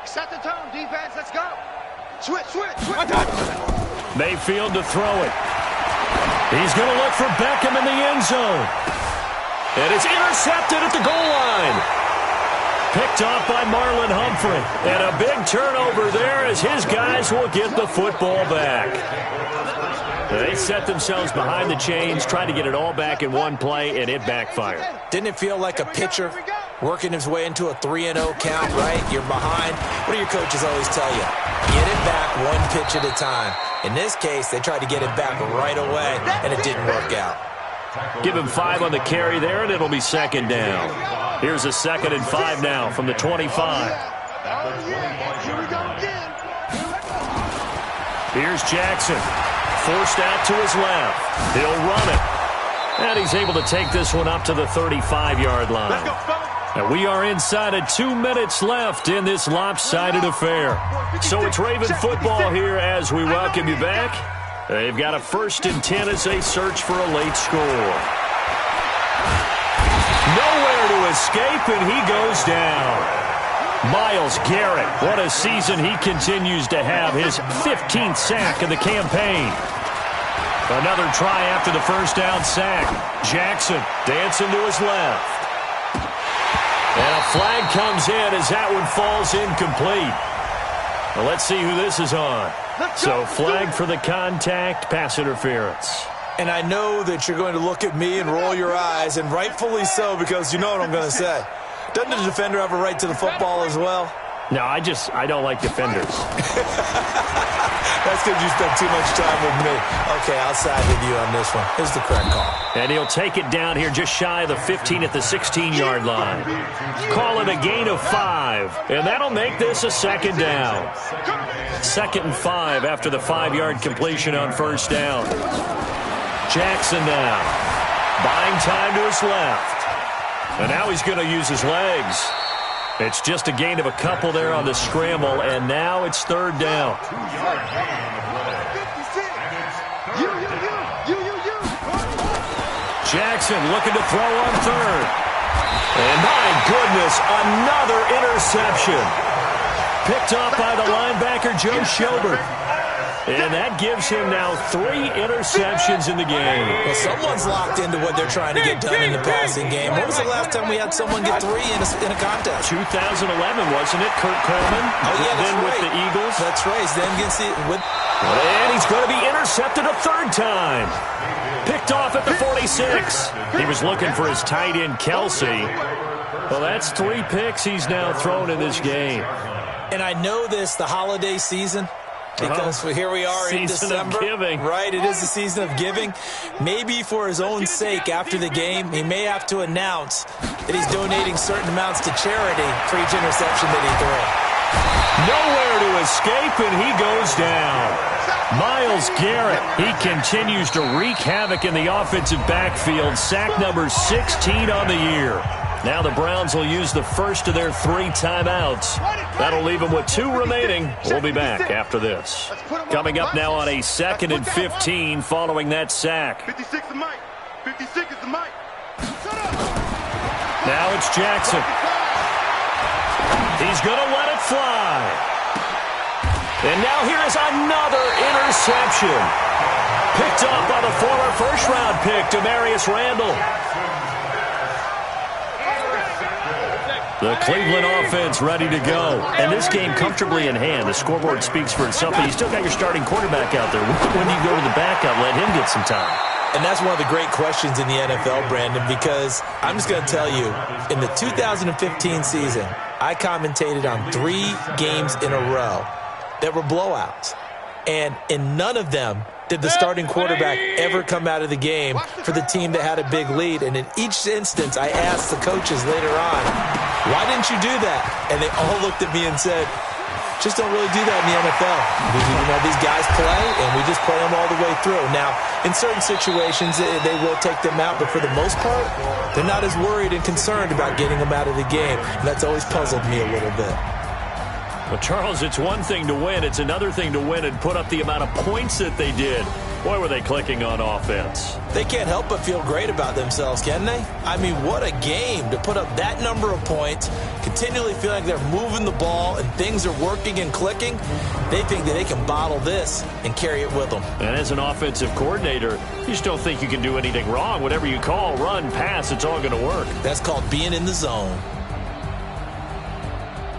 Set the tone, defense. Let's go. Switch. Mayfield to throw it. He's going to look for Beckham in the end zone. And it's intercepted at the goal line. Picked off by Marlon Humphrey. And a big turnover there as his guys will get the football back. They set themselves behind the chains, tried to get it all back in one play, and it backfired. Didn't it feel like a pitcher working his way into a 3-0 count, right? You're behind. What do your coaches always tell you? Get it back one pitch at a time. In this case, they tried to get it back right away, and it didn't work out. Give him 5 on the carry there, and it'll be 2nd down. Here's a 2nd and 5 now from the 25. Here's Jackson. Forced out to his left. He'll run it. And he's able to take this one up to the 35-yard line. And we are inside of 2 minutes left in this lopsided affair. So it's Raven football here as we welcome you back. They've got a 1st and 10 as they search for a late score. Nowhere to escape, and he goes down. Myles Garrett, what a season he continues to have. His 15th sack of the campaign. Another try after the 1st down sack. Jackson dancing to his left. And a flag comes in as that one falls incomplete. Well, let's see who this is on. So flag for the contact, pass interference. And I know that you're going to look at me and roll your eyes, and rightfully so, because you know what I'm going to say. Doesn't the defender have a right to the football as well? No, I don't like defenders. That's because you spent too much time with me. Okay, I'll side with you on this one. Here's the correct call. And he'll take it down here just shy of the 15 at the 16-yard line. Call it a gain of 5, and that'll make this a 2nd down. 2nd and 5 after the 5-yard completion on 1st down. Jackson now, buying time to his left. And now he's going to use his legs. It's just a gain of a couple there on the scramble, and now it's 3rd down. Jackson looking to throw on third. And my goodness, another interception. Picked up by the linebacker, Joe Schobert. And that gives him now 3 interceptions in the game. Well, someone's locked into what they're trying to get done in the passing game. When was the last time we had someone get 3 in a contest? 2011, wasn't it? Kurt Coleman. Oh, yeah, that's then right. with the Eagles. That's right. Then against and he's going to be intercepted a 3rd time. Picked off at the 46. He was looking for his tight end, Kelsey. Well, that's 3 picks he's now thrown in this game. And I know this, the holiday season, because here we are in December. Of giving. Right, it is the season of giving. Maybe for his own sake after the game, he may have to announce that he's donating certain amounts to charity for each interception that he threw. Nowhere to escape, and he goes down. Myles Garrett, he continues to wreak havoc in the offensive backfield. Sack number 16 on the year. Now the Browns will use the first of their 3 timeouts. That'll leave them with 2 remaining. We'll be back after this. Coming up now on a 2nd and 15 following that sack. 56 is Mike. 56 is the Mike. Now it's Jackson. He's going to let it fly. And now here is another interception. Picked up by the former first-round pick, Demarius Randall. The Cleveland offense ready to go. And this game comfortably in hand. The scoreboard speaks for itself, but you still got your starting quarterback out there. When do you go to the backup, let him get some time? And that's one of the great questions in the NFL, Brandon, because I'm just going to tell you, in the 2015 season, I commentated on 3 games in a row that were blowouts. And in none of them did the starting quarterback ever come out of the game for the team that had a big lead. And in each instance, I asked the coaches later on, why didn't you do that? And they all looked at me and said, just don't really do that in the NFL. You know, these guys play, and we just play them all the way through. Now, in certain situations, they will take them out, but for the most part, they're not as worried and concerned about getting them out of the game. And that's always puzzled me a little bit. Well, Charles, it's one thing to win. It's another thing to win and put up the amount of points that they did. Boy, were they clicking on offense. They can't help but feel great about themselves, can they? I mean, what a game to put up that number of points, continually feel like they're moving the ball and things are working and clicking. They think that they can bottle this and carry it with them. And as an offensive coordinator, you just don't think you can do anything wrong. Whatever you call, run, pass, it's all going to work. That's called being in the zone.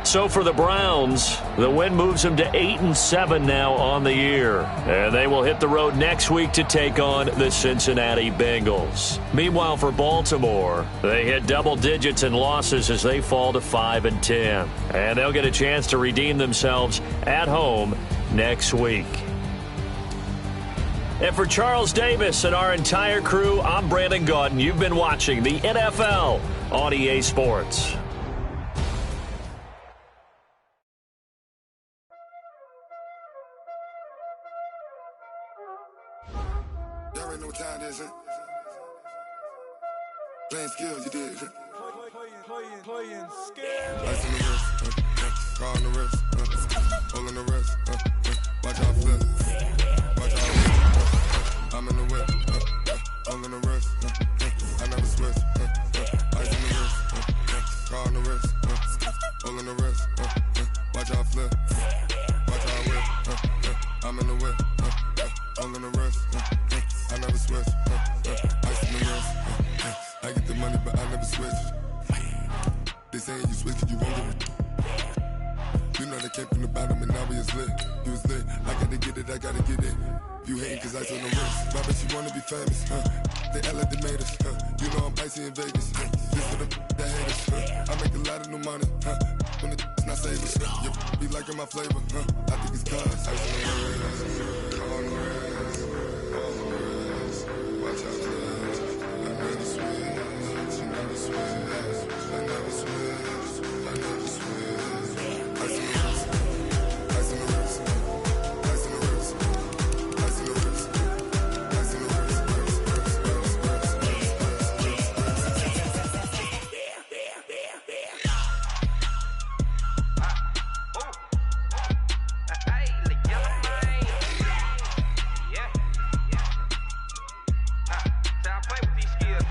So for the Browns, the win moves them to 8-7 now on the year. And they will hit the road next week to take on the Cincinnati Bengals. Meanwhile, for Baltimore, they hit double digits in losses as they fall to 5-10. And they'll get a chance to redeem themselves at home next week. And for Charles Davis and our entire crew, I'm Brandon Gaudin. You've been watching the NFL on EA Sports. Y'all already know what time it is, huh? Playing skills, you did. Playing skills. Ice on the wrist, car on the wrist, hole in the wrist, watch out flip, watch out whip, I'm in the whip, hole in the wrist, I never switch, ice on the wrist, car on the wrist, hole in the wrist, watch out flip, watch out whip, I'm in the whip, hole in the wrist, I never switch, ice in the wrist, I get the money but I never switch. They saying you switch and you won't get it. You know they came from the bottom and now we is lit. You was lit, I gotta get it, I gotta get it. You hating cause ice on the wrist, but I bet you wanna be famous, They act like they made us, You know I'm icy in Vegas, This for the that hate us, I make a lot of new money, When it's not savers, You be liking my flavor, I think it's cause ice on the wrist, on the wrist, watch out for this. I never switch, you never switch, I never switch, I never switch. Ice in the wrist, ice in the wrist, ice in the wrist, ice in the wrist, ice in the wrist, I play with these skills.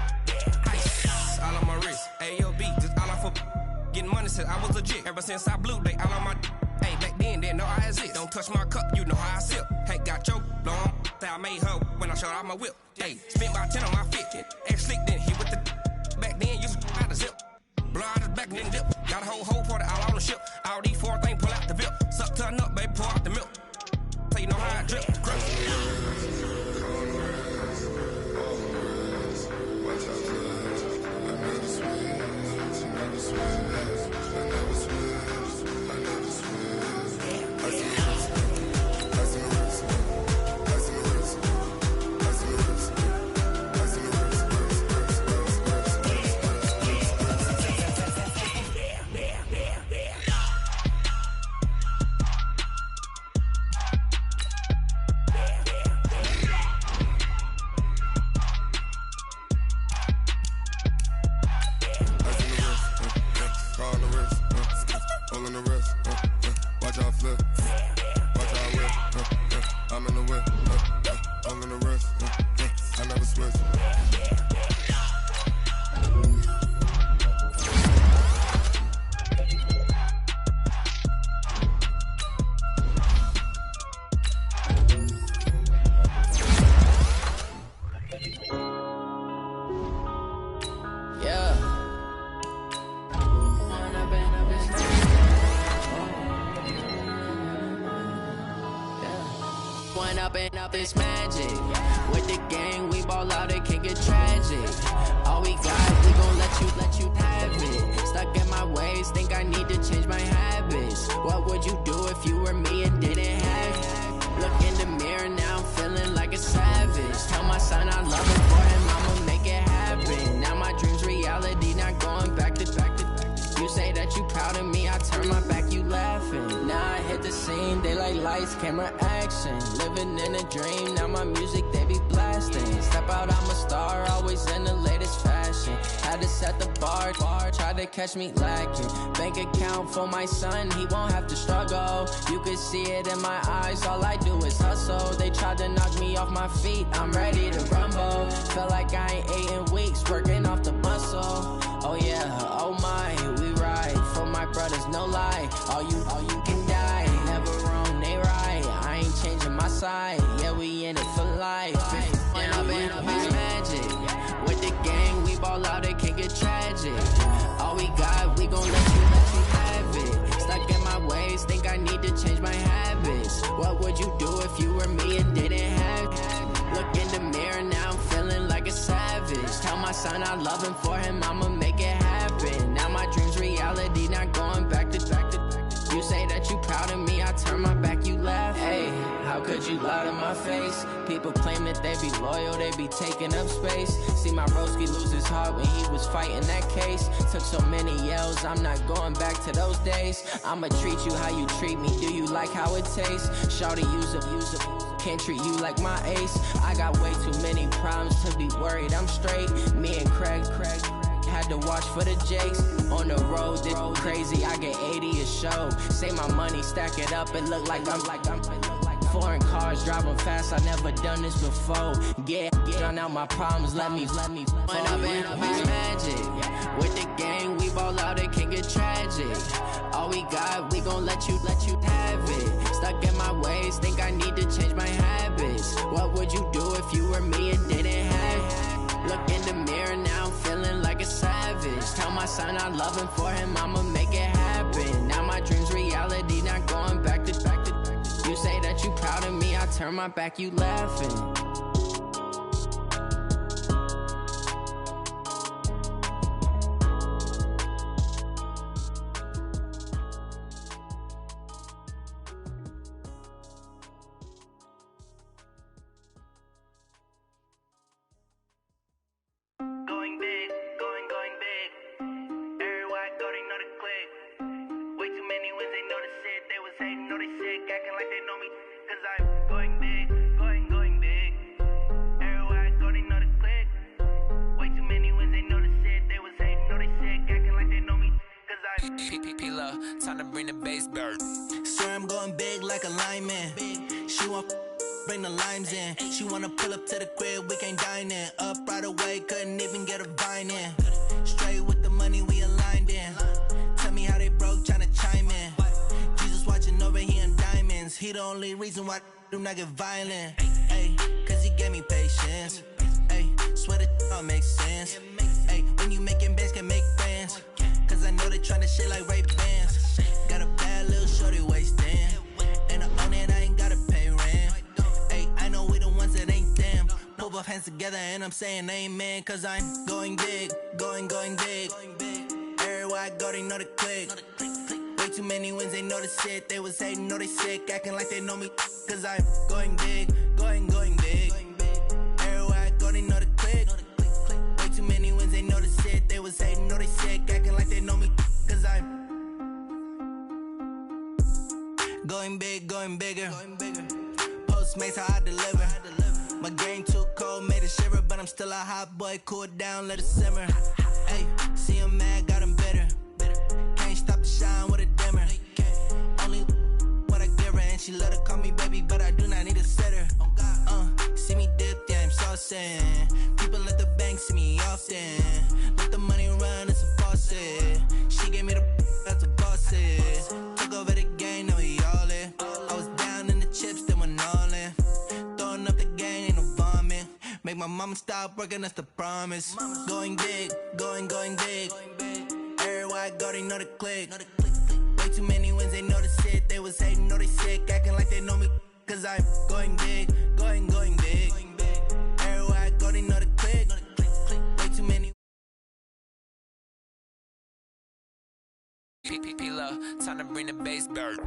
since I was a jit. Ever since I blew, they all on my hey, back then, didn't know I exist. Don't touch my cup, you know how I sip. Hey, got choked, blow on. Say I made her when I showed out my whip. Hey, spent about 10 on my fit. Ex slick, then hit with the back then, used to out the zip. Blow out his back, then dip. Got a whole party all on the ship. All these four things, pull out the VIP. Suck to a nut, baby, pour out the milk. So you know how I drip. Crush. Up this magic with the gang, we ball out, it can get tragic. All we got, we gon' let you have it. Stuck in my ways, think I need to change my habits. What would you do if you were me and didn't have it? Look in the mirror now, I'm feeling like a savage. Tell my son I love him, for him I'ma make it happen. Now my dreams reality, not going back to. You say that you proud of me, I turn my back, you laughing. Now I hit the scene, they like lights, camera, action. Living in a dream, now my music, they be blasting. Step out, I'm a star, always in the latest fashion. Had to set the bar, try to catch me lacking. Bank account for my son, he won't have to struggle. You could see it in my eyes, all I do is hustle. They tried to knock me off my feet, I'm ready to rumble. Feel like I ain't ate in weeks, working off the muscle. Oh yeah, oh my, we ride for my brothers, no lie. All you can die, never wrong, they right. I ain't changing my side, yeah, we in it for life. When up it's magic. With the gang, we ball out, it can get tragic. All we got, we gon' let you have it. Stuck in my ways, think I need to change my habits. What would you do if you were me and didn't have it? Look in the mirror now, I'm feeling like a savage. Tell my son I love him, for him I'ma make it happen. Now my dreams reality, not going back to. You say that you proud of me, I turn my back, you laugh. Hey, how could you lie to my face? People claim that they be loyal, they be taking up space. See my broski lose his heart when he was fighting that case. Took so many yells, I'm not going back to those days. I'ma treat you how you treat me, do you like how it tastes? Shawty, use up, can't treat you like my ace. I got way too many problems to be worried, I'm straight. Me and Craig had to watch for the Jakes. On the road, this crazy, I get 80 a show. Say my money, stack it up, it look like I'm foreign cars, driving fast, I never done this before. Get drown out my problems, let me When up it's magic. With the gang, we ball out, it can get tragic. All we got, we gon' let you have it. Stuck in my ways, think I need to change my habits. What would you do if you were me and didn't have it? Look in the mirror now, I'm feeling like a savage. Tell my son I love him, for him I'ma make it happen. Now my dreams reality, not going back to. You say that you proud of me, I turn my back, you laughing. Time to bring the bass bird. Swear I'm going big like a lineman. She want bring the limes in. She wanna pull up to the crib, we can't dine in. Up right away, couldn't even get a vine in. Straight with the money we aligned in. Tell me how they he the only reason why I do not get violent. Ay, cause he gave me patience. Ay, swear that all makes sense. Ay, when you making bands, can make friends. Cause I know they tryna shit like Ray-Bans. Got a bad little shorty wasting. And I own it, I ain't gotta pay rent. Ay, I know we the ones that ain't them. Put both hands together and I'm saying amen. Cause I'm going big, going big. Everywhere I go, they know the click. Way too many wins, they know the shit. They was hating, know they sick, acting like they know me. Cause I'm going big, going big. Everywhere I go, they know the click. Way too many wins, they know the shit. They was hating, know they sick, acting like they know me. Cause I'm going big, going bigger. Postmates, how I deliver. My game too cold, made it shiver. But I'm still a hot boy, cool it down, let it simmer. Hey, see him mad, got him bitter. Can't stop the shine with a dimmer. Only what I give her, and she love to call me baby, but I do not need a sitter. See me dip, yeah, I'm saucing. People at the bank see me often. Let the money run, it's a faucet. She gave me the that's a bosses. Took over the game, now we all in. I was down in the chips, then went all in. Throwing up the game, ain't no vomit. Make my mama stop working, that's the promise. Going big, going big. Everywhere I go, they know the click. Way too many wins, they know the shit. They was hating, know they sick, acting like they know me. Cause I'm going big, going big. Everywhere I go, they know the click. Way too many. P-P-P-Love, time to bring the bass bird.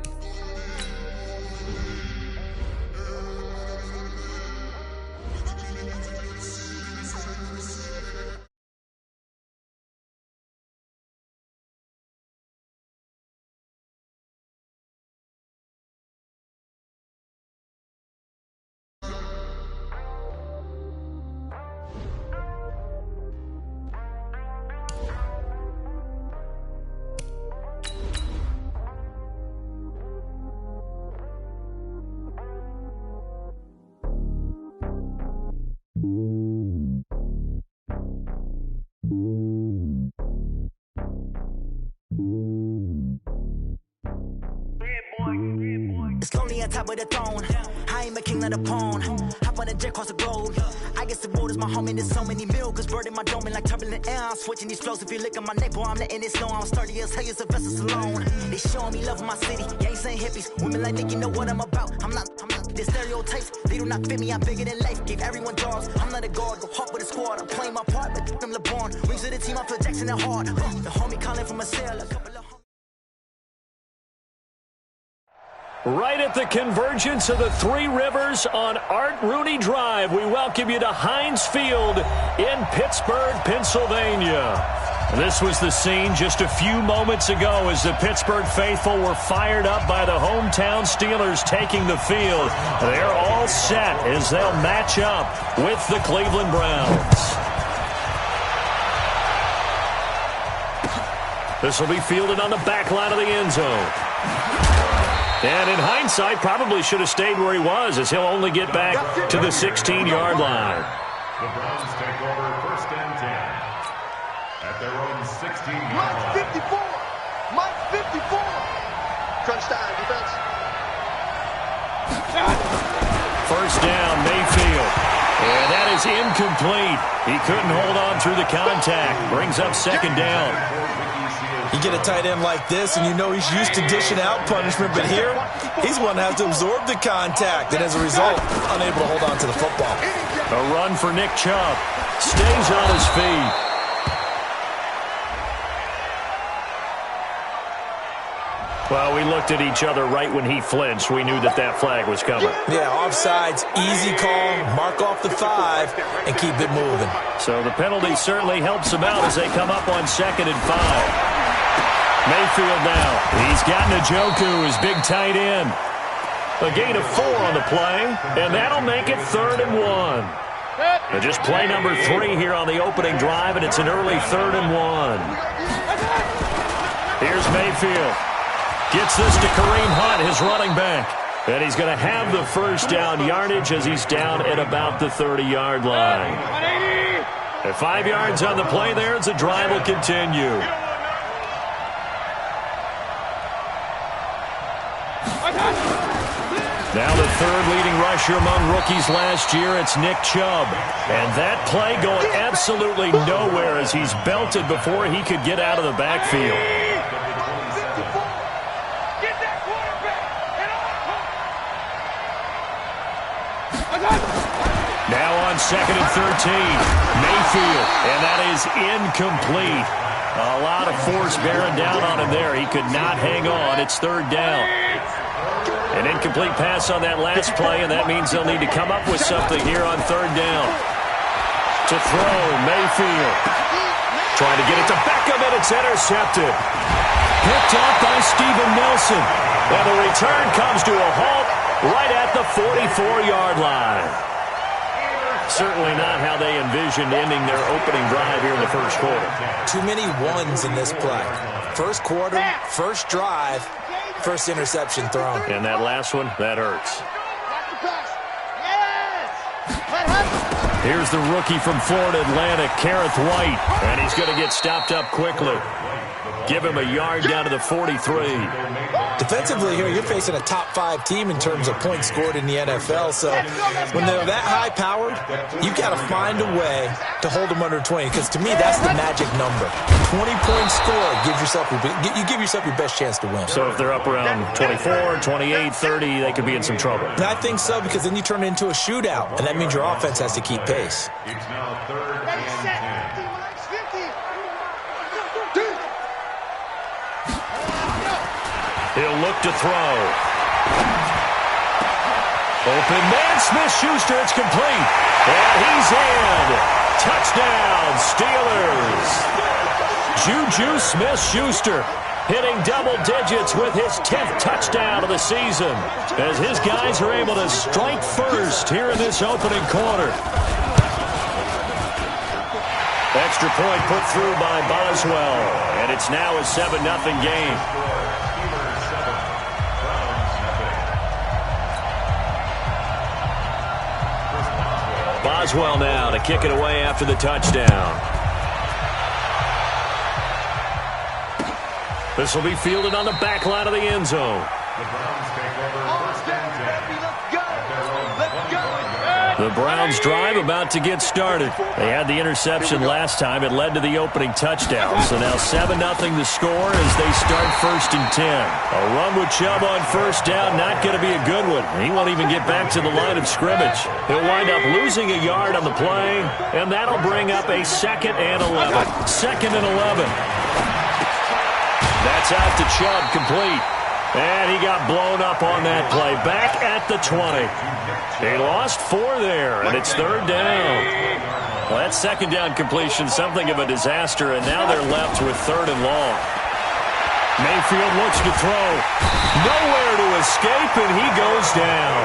It's lonely on top of the throne. I ain't a king, not a pawn. Hop on a jet across the globe. I guess the road is my home and there's so many milkers birding my dome and like turbulent air. I'm switching these flows. If you look at my neck, boy, I'm letting it snow. I'm sturdy as hell, it's a vessel alone. They showing me love in my city. Yeah, ain't saying hippies. Women like Nick, you know what I'm about. I'm not the stereotypes. They do not fit me. I'm bigger than life. Gave everyone jobs. I'm not a guard. Go hard with a squad. I'm playing my part, but I'm LeBron. Rings to the team. I feel Jackson and hard. The homie calling from a cell. A couple of Right at the convergence of the Three Rivers on Art Rooney Drive, we welcome you to Heinz Field in Pittsburgh, Pennsylvania. This was the scene just a few moments ago as the Pittsburgh faithful were fired up by the hometown Steelers taking the field. They're all set as they'll match up with the Cleveland Browns. This will be fielded on the back line of the end zone. And in hindsight, probably should have stayed where he was as he'll only get back to the 16-yard line. The Browns take over 1st and 10 at their own 16-yard line. Mike 54. Crunch time, defense. First down, Mayfield. And that is incomplete. He couldn't hold on through the contact. Brings up 2nd down. You get a tight end like this, and you know he's used to dishing out punishment, but here, he's one that has to absorb the contact, and as a result, unable to hold on to the football. A run for Nick Chubb. Stays on his feet. Well, we looked at each other right when he flinched. We knew that that flag was coming. Yeah, offsides, easy call, mark off the 5, and keep it moving. So the penalty certainly helps him out as they come up on 2nd and 5. Mayfield now. He's got Njoku, his big tight end. A gain of 4 on the play, and that'll make it 3rd and 1. And just play number 3 here on the opening drive, and it's an early 3rd and 1. Here's Mayfield. Gets this to Kareem Hunt, his running back. And he's going to have the first down yardage as he's down at about the 30-yard line. At 5 yards on the play there, the drive will continue. Now the third leading rusher among rookies last year, it's Nick Chubb. And that play going absolutely nowhere as he's belted before he could get out of the backfield. Now on 2nd and 13, Mayfield, and that is incomplete. A lot of force bearing down on him there. He could not hang on. It's 3rd down. An incomplete pass on that last play, and that means they'll need to come up with something here on 3rd down. To throw, Mayfield. Trying to get it to Beckham, and it's intercepted. Picked off by Steven Nelson. And the return comes to a halt right at the 44-yard line. Certainly not how they envisioned ending their opening drive here in the first quarter. Too many ones in this play. First quarter, first drive, first interception thrown. And that last one, that hurts. Here's the rookie from Florida Atlantic, Kareth White. And he's going to get stopped up quickly. Give him a yard down to the 43. Defensively here, you're facing a top-5 team in terms of points scored in the NFL. So when they're that high-powered, you've got to find a way to hold them under 20. Because to me, that's the magic number. 20-point score gives yourself you give yourself your best chance to win. So if they're up around 24, 28, 30, they could be in some trouble. I think so, because then you turn it into a shootout, and that means your offense has to keep pace. It's now 3rd and 10. He'll look to throw. Open man, Smith-Schuster, it's complete. And he's in. Touchdown, Steelers. Juju Smith-Schuster hitting double digits with his 10th touchdown of the season as his guys are able to strike first here in this opening quarter. Extra point put through by Boswell, and it's now a 7-0 game. Boswell now to kick it away after the touchdown. This will be fielded on the back line of the end zone. The Browns drive about to get started. They had the interception last time. It led to the opening touchdown. So now 7-0 the score as they start 1st and 10. A run with Chubb on 1st down, not going to be a good one. He won't even get back to the line of scrimmage. He'll wind up losing a yard on the play, and that'll bring up a 2nd and 11. 2nd and 11. That's out to Chubb, complete. And he got blown up on that play. Back at the 20. They lost 4 there, and it's 3rd down. Well, that 2nd down completion, something of a disaster, and now they're left with 3rd and long. Mayfield looks to throw. Nowhere to escape, and he goes down.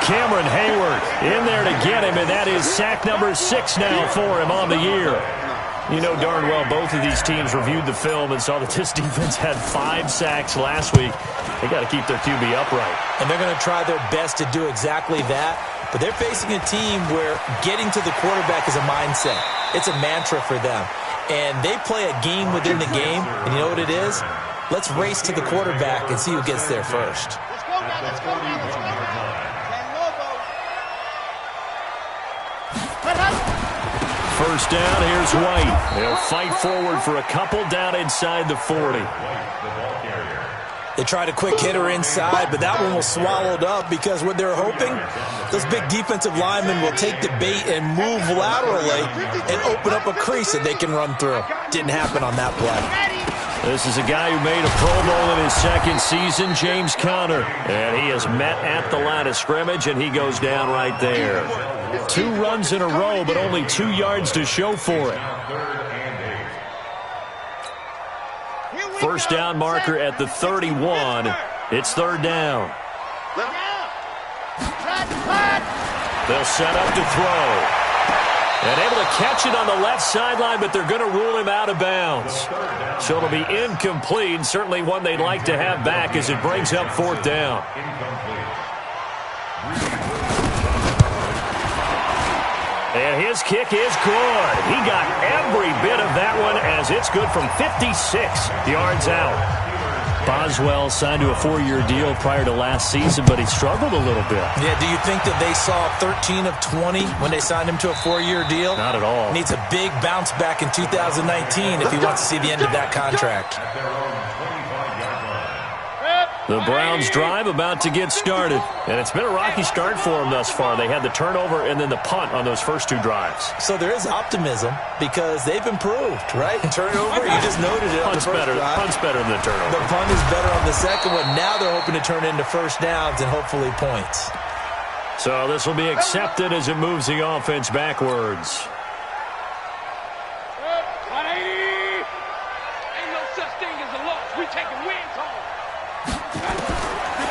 Cameron Hayward in there to get him, and that is sack number 6 now for him on the year. You know darn well both of these teams reviewed the film and saw that this defense had 5 sacks last week. They got to keep their QB upright. And they're going to try their best to do exactly that. But they're facing a team where getting to the quarterback is a mindset. It's a mantra for them. And they play a game within the game. And you know what it is? Let's race to the quarterback and see who gets there first. Let's go now. First down, here's White. They'll fight forward for a couple down inside the 40. They tried a quick hitter inside, but that one was swallowed up because what they're hoping, those big defensive linemen will take the bait and move laterally and open up a crease that they can run through. Didn't happen on that play. This is a guy who made a Pro Bowl in his 2nd season, James Conner. And he is met at the line of scrimmage, and he goes down right there. 2 runs in a row, but only 2 yards to show for it. First down marker at the 31. It's 3rd down. They'll set up to throw. And able to catch it on the left sideline, but they're going to rule him out of bounds. So it'll be incomplete, certainly one they'd like to have back as it brings up 4th down. And his kick is good. He got every bit of that one as it's good from 56 yards out. Boswell signed to a 4-year deal prior to last season, but he struggled a little bit. Yeah, do you think that they saw 13 of 20 when they signed him to a 4-year deal? Not at all. Needs a big bounce back in 2019 if he wants to see the end of that contract. The Browns drive about to get started. And it's been a rocky start for them thus far. They had the turnover and then the punt on those first 2 drives. So there is optimism because they've improved, right? Turnover, you just noted it. Punt's better than the turnover. The punt is better on the second one. Now they're hoping to turn into first downs and hopefully points. So this will be accepted as it moves the offense backwards. Ain't no such thing as a loss. We taking wins home.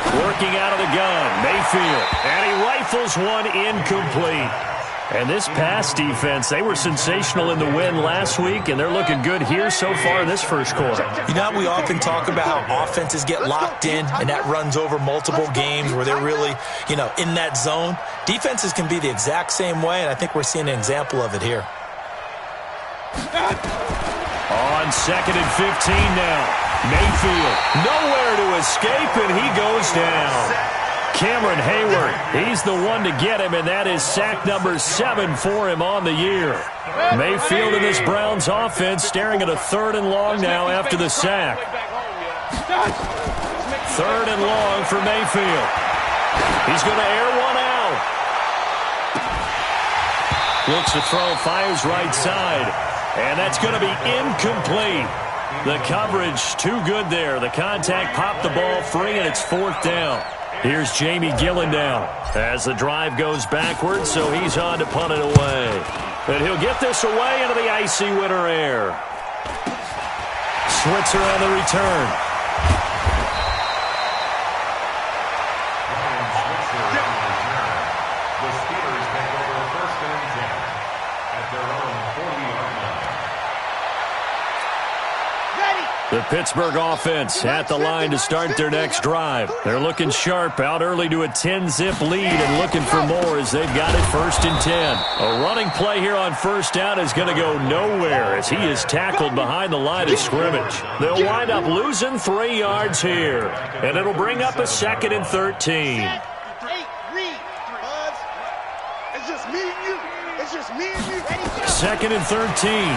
Working out of the gun, Mayfield, and he rifles one incomplete. And this pass defense, they were sensational in the win last week, and they're looking good here so far in this first quarter. You know, we often talk about how offenses get locked in, and that runs over multiple games where they're really, in that zone. Defenses can be the exact same way, and I think we're seeing an example of it here. On 2nd and 15 now. Mayfield, nowhere to escape, and he goes down. Cameron Hayward, he's the one to get him, and that is sack number 7 for him on the year. Mayfield in this Browns offense staring at a 3rd and long now after the sack. 3rd and long for Mayfield. He's going to air one out. Looks to throw, fires right side, and that's going to be incomplete. The coverage too good there. The contact popped the ball free, and it's 4th down. Here's Jamie Gillen now as the drive goes backwards, so he's on to punt it away. And he'll get this away into the icy winter air. Switzer on the return. The Steelers take over 1st and 10 at their own 40-yard line. The Pittsburgh offense at the line to start their next drive. They're looking sharp, out early to a 10-zip lead and looking for more as they've got it 1st and 10. A running play here on 1st down is going to go nowhere as he is tackled behind the line of scrimmage. They'll wind up losing 3 yards here, and it'll bring up a 2nd and 13. It's just me and you. It's just me and you. 2nd and 13.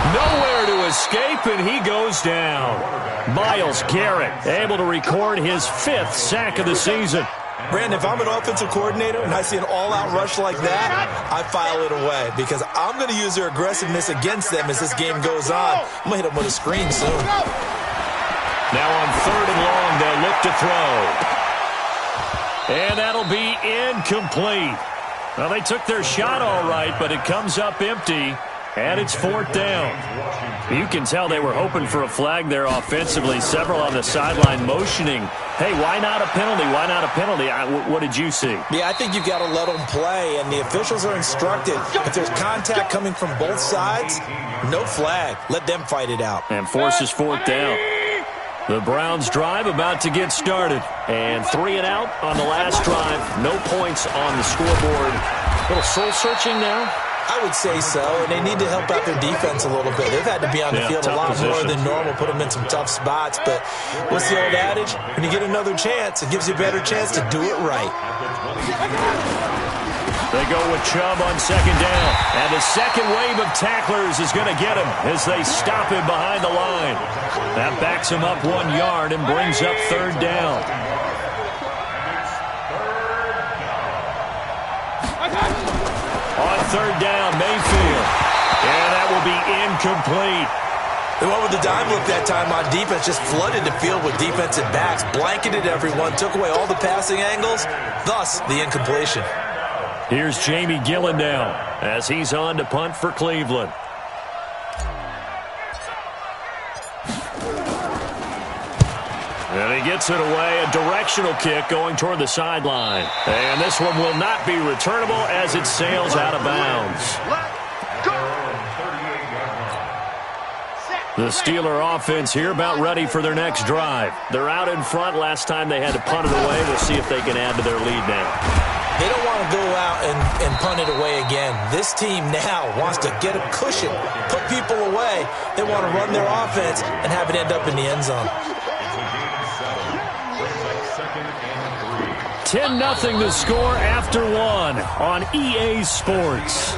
Nowhere to escape, and he goes down. Myles Garrett able to record his 5th sack of the season. Brandon, if I'm an offensive coordinator and I see an all-out rush like that, I file it away because I'm going to use their aggressiveness against them as this game goes on. I'm going to hit them with a screen soon. Now on 3rd and long, they'll look to throw. And that'll be incomplete. Well, they took their shot all right, but it comes up empty. And it's 4th down. You can tell they were hoping for a flag there offensively. Several on the sideline motioning, hey, why not a penalty? Why not a penalty? What did you see? Yeah, I think you've got to let them play, and the officials are instructed. If there's contact coming from both sides, no flag. Let them fight it out. And forces 4th down. The Browns drive about to get started. And 3 and out on the last drive. No points on the scoreboard. A little soul-searching now. I would say so, and they need to help out their defense a little bit. They've had to be on the field a lot more than normal, put them in some tough spots. But what's the old adage? When you get another chance, it gives you a better chance to do it right. They go with Chubb on 2nd down. And the second wave of tacklers is going to get him as they stop him behind the line. That backs him up 1 yard and brings up 3rd down. On 3rd down, Mayfield. And that will be incomplete. They went with the dime look that time on defense, just flooded the field with defensive backs, blanketed everyone, took away all the passing angles, thus the incompletion. Here's Jamie Gillen now as he's on to punt for Cleveland. And he gets it away, a directional kick going toward the sideline. And this one will not be returnable as it sails out of bounds. The Steeler offense here about ready for their next drive. They're out in front. Last time they had to punt it away. We'll see if they can add to their lead now. They don't want to go out and punt it away again. This team now wants to get a cushion, put people away. They want to run their offense and have it end up in the end zone. 10-0 the score after one on EA Sports.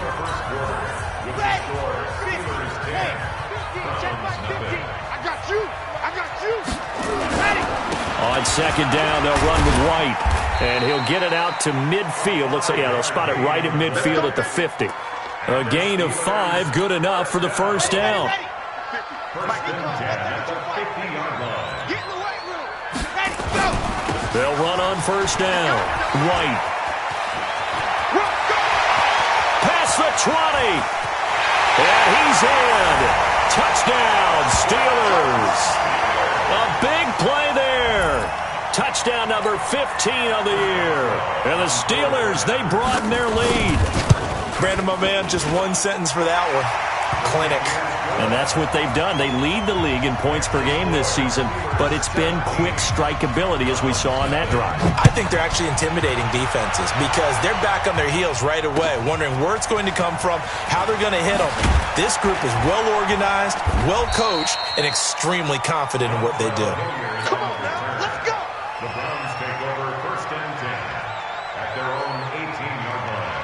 On second down, they'll run with White, and he'll get it out to midfield. Looks like, yeah, they'll spot it right at midfield at the 50. A gain of 5, good enough for the first down. They'll run on first down. White. Past the 20. And he's in. Touchdown, Steelers. A big play there. Touchdown number 15 on the year. And the Steelers, they broaden their lead. Brandon, my man, just one sentence for that one. Clinic. And that's what they've done. They lead the league in points per game this season, but it's been quick strikeability as we saw on that drive. I think they're actually intimidating defenses because they're back on their heels right away, wondering where it's going to come from, how they're going to hit them. This group is well organized, well coached, and extremely confident in what they do. Come on now, let's go! The Browns take over first and 10 at their own 18-yard line.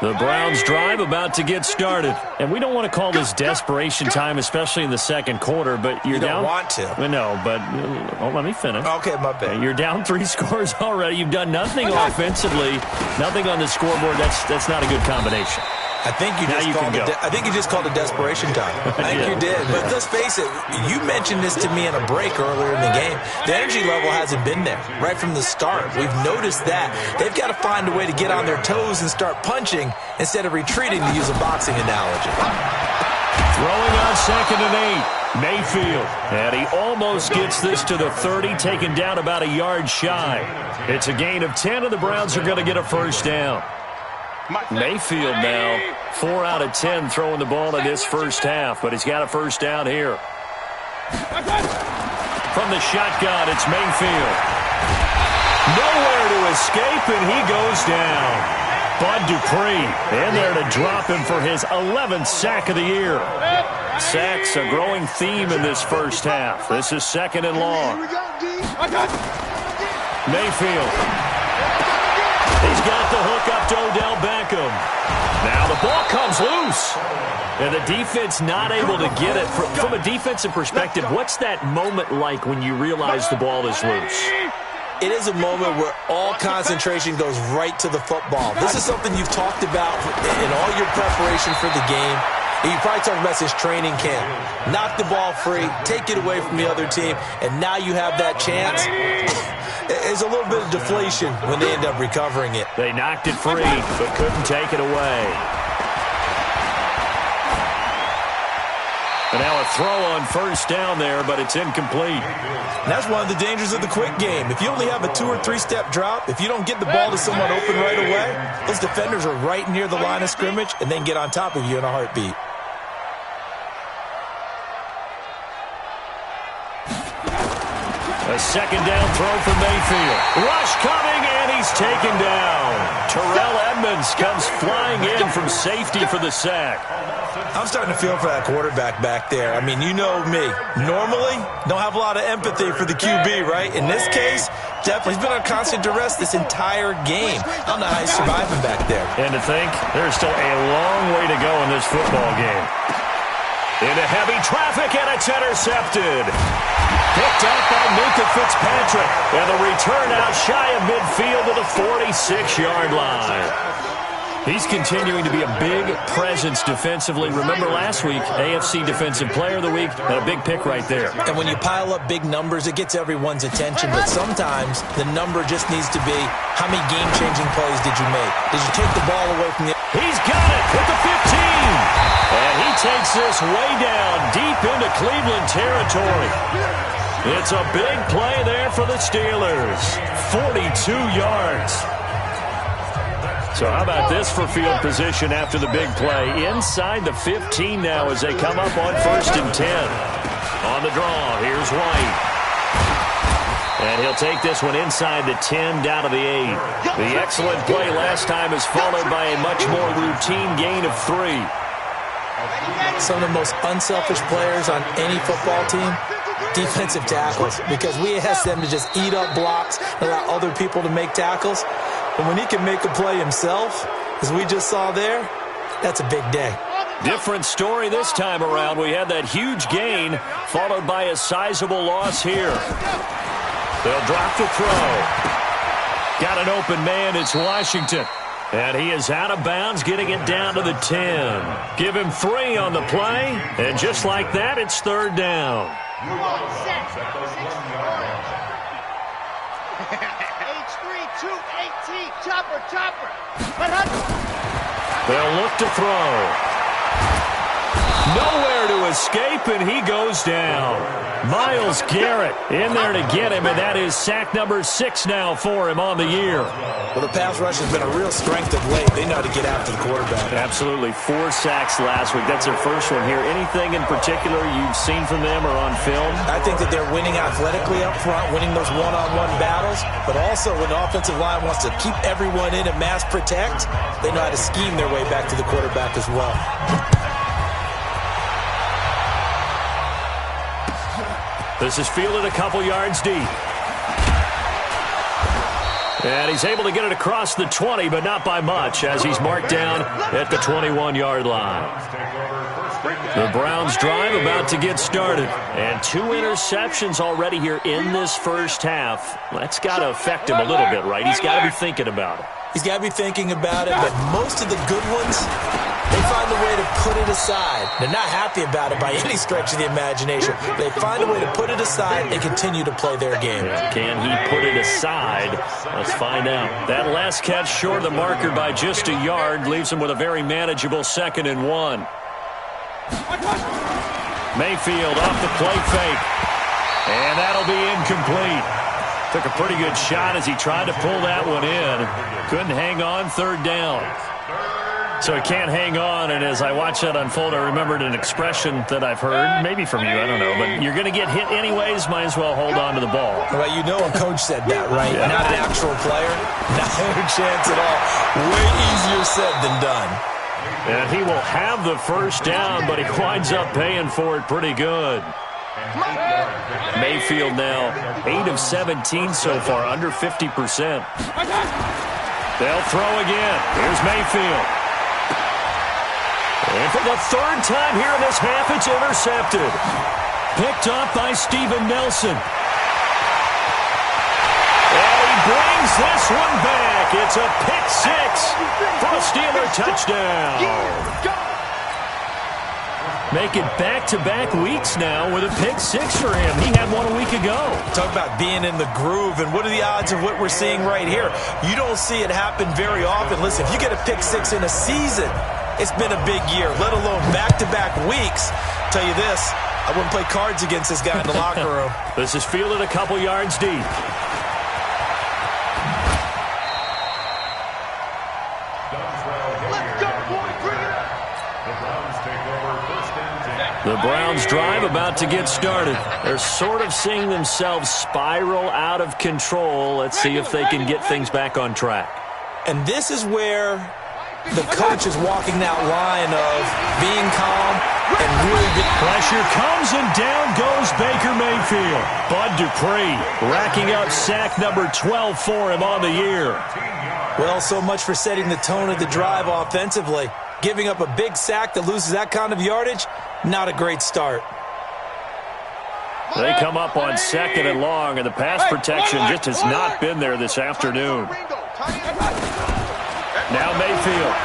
The Browns drive about to get started. And we don't want to call this desperation time, especially in the second quarter, but you're down. You don't want to. No, but let me finish. Okay, my bad. You're down 3 scores already. You've done nothing offensively, nothing on the scoreboard. That's not a good combination. I think you just called it desperation time. I think you did. But let's face it, you mentioned this to me in a break earlier in the game. The energy level hasn't been there right from the start. We've noticed that. They've got to find a way to get on their toes and start punching instead of retreating, to use a boxing analogy. Throwing on second and 8. Mayfield. And he almost gets this to the 30, taken down about a yard shy. It's a gain of 10, and the Browns are going to get a first down. Mayfield now 4 out of 10 throwing the ball in this first half, but he's got a first down here. From the shotgun, it's Mayfield. Nowhere to escape, and he goes down. Bud Dupree in there to drop him for his 11th sack of the year. Sacks a growing theme in this first half. This is second and long. Mayfield. He's got the hook up to Odell Beckham. Now the ball comes loose. And the defense not able to get it. From a defensive perspective, what's that moment like when you realize the ball is loose? It is a moment where all concentration goes right to the football. This is something you've talked about in all your preparation for the game. And you probably talked about since training camp. Knock the ball free, take it away from the other team, and now you have that chance. There's a little bit of deflation when they end up recovering it. They knocked it free, but couldn't take it away. And now a throw on first down there, but it's incomplete. And that's one of the dangers of the quick game. If you only have a 2- or 3-step drop, if you don't get the ball to someone open right away, those defenders are right near the line of scrimmage and then get on top of you in a heartbeat. A second down throw for Mayfield. Rush coming, and he's taken down. Terrell Edmonds comes flying in from safety for the sack. I'm starting to feel for that quarterback back there. I mean, you know me. Normally, don't have a lot of empathy for the QB, right? In this case, definitely. He's been on constant duress this entire game. I don't know how he's surviving back there. And to think, there's still a long way to go in this football game. Into heavy traffic, and it's intercepted. Picked up by Minkah Fitzpatrick. And the return out shy of midfield to the 46-yard line. He's continuing to be a big presence defensively. Remember last week, AFC Defensive Player of the Week, and a big pick right there. And when you pile up big numbers, it gets everyone's attention. But sometimes the number just needs to be, how many game-changing plays did you make? Did you take the ball away from the... He's got it at the 15. And he takes this way down deep into Cleveland territory. It's a big play there for the Steelers. 42 yards. So how about this for field position after the big play? Inside the 15 now as they come up on 1st and 10. On the draw, here's White. And he'll take this one inside the 10, down to the 8. The excellent play last time is followed by a much more routine gain of 3. Some of the most unselfish players on any football team, defensive tackles, because we ask them to just eat up blocks and allow other people to make tackles. But when he can make a play himself, as we just saw there, that's a big day. Different story this time around. We had that huge gain followed by a sizable loss here. They'll drop the throw. Got an open man. It's Washington. And he is out of bounds, getting it down to the 10. Give him 3 on the play. And just like that, it's third down. H3, 2, 18, chopper. They'll look to throw. Nowhere to escape, and he goes down. Myles Garrett in there to get him, and that is sack number 6 now for him on the year. Well, the pass rush has been a real strength of late. They know how to get after the quarterback. Absolutely. 4 sacks last week. That's their first one here. Anything in particular you've seen from them or on film? I think that they're winning athletically up front, winning those one-on-one battles, but also when the offensive line wants to keep everyone in and mass protect, they know how to scheme their way back to the quarterback as well. This is fielded a couple yards deep. And he's able to get it across the 20, but not by much, as he's marked down at the 21-yard line. The Browns drive about to get started. And 2 interceptions already here in this first half. That's got to affect him a little bit, right? He's got to be thinking about it. He's got to be thinking about it, but most of the good ones, they find a way to put it aside. They're not happy about it by any stretch of the imagination. They find a way to put it aside and continue to play their game. Can he put it aside? Let's find out. That last catch short of the marker by just a yard leaves him with a very manageable 2nd and 1. Mayfield off the play fake. And that'll be incomplete. Took a pretty good shot as he tried to pull that one in. Couldn't hang on, third down. So he can't hang on, and as I watched that unfold, I remembered an expression that I've heard, maybe from you, I don't know, but you're going to get hit anyways, might as well hold on to the ball. Well, you know a coach said that, right? Yeah. Not an actual player. Not a chance at all. Way easier said than done. And he will have the first down, but he winds up paying for it pretty good. Mayfield now 8 of 17 so far, under 50%. They'll throw again. Here's Mayfield. And for the 3rd time here in this half, it's intercepted. Picked off by Steven Nelson. And he brings this one back. It's a pick 6 for a Steeler touchdown. Make it back-to-back weeks now with a pick 6 for him. He had one a week ago. Talk about being in the groove, and what are the odds of what we're seeing right here? You don't see it happen very often. Listen, if you get a pick 6 in a season, it's been a big year, let alone back-to-back weeks. I'll tell you this, I wouldn't play cards against this guy in the locker room. This is fielded a couple yards deep. The Browns drive about to get started. They're sort of seeing themselves spiral out of control. Let's see if they can get things back on track. And this is where the coach is walking that line of being calm and really big. Pressure comes, and down goes Baker Mayfield. Bud Dupree racking up sack number 12 for him on the year. Well, so much for setting the tone of the drive offensively. Giving up a big sack that loses that kind of yardage, not a great start. They come up on 2nd and long, and the pass protection just has not been there this afternoon. Now Mayfield.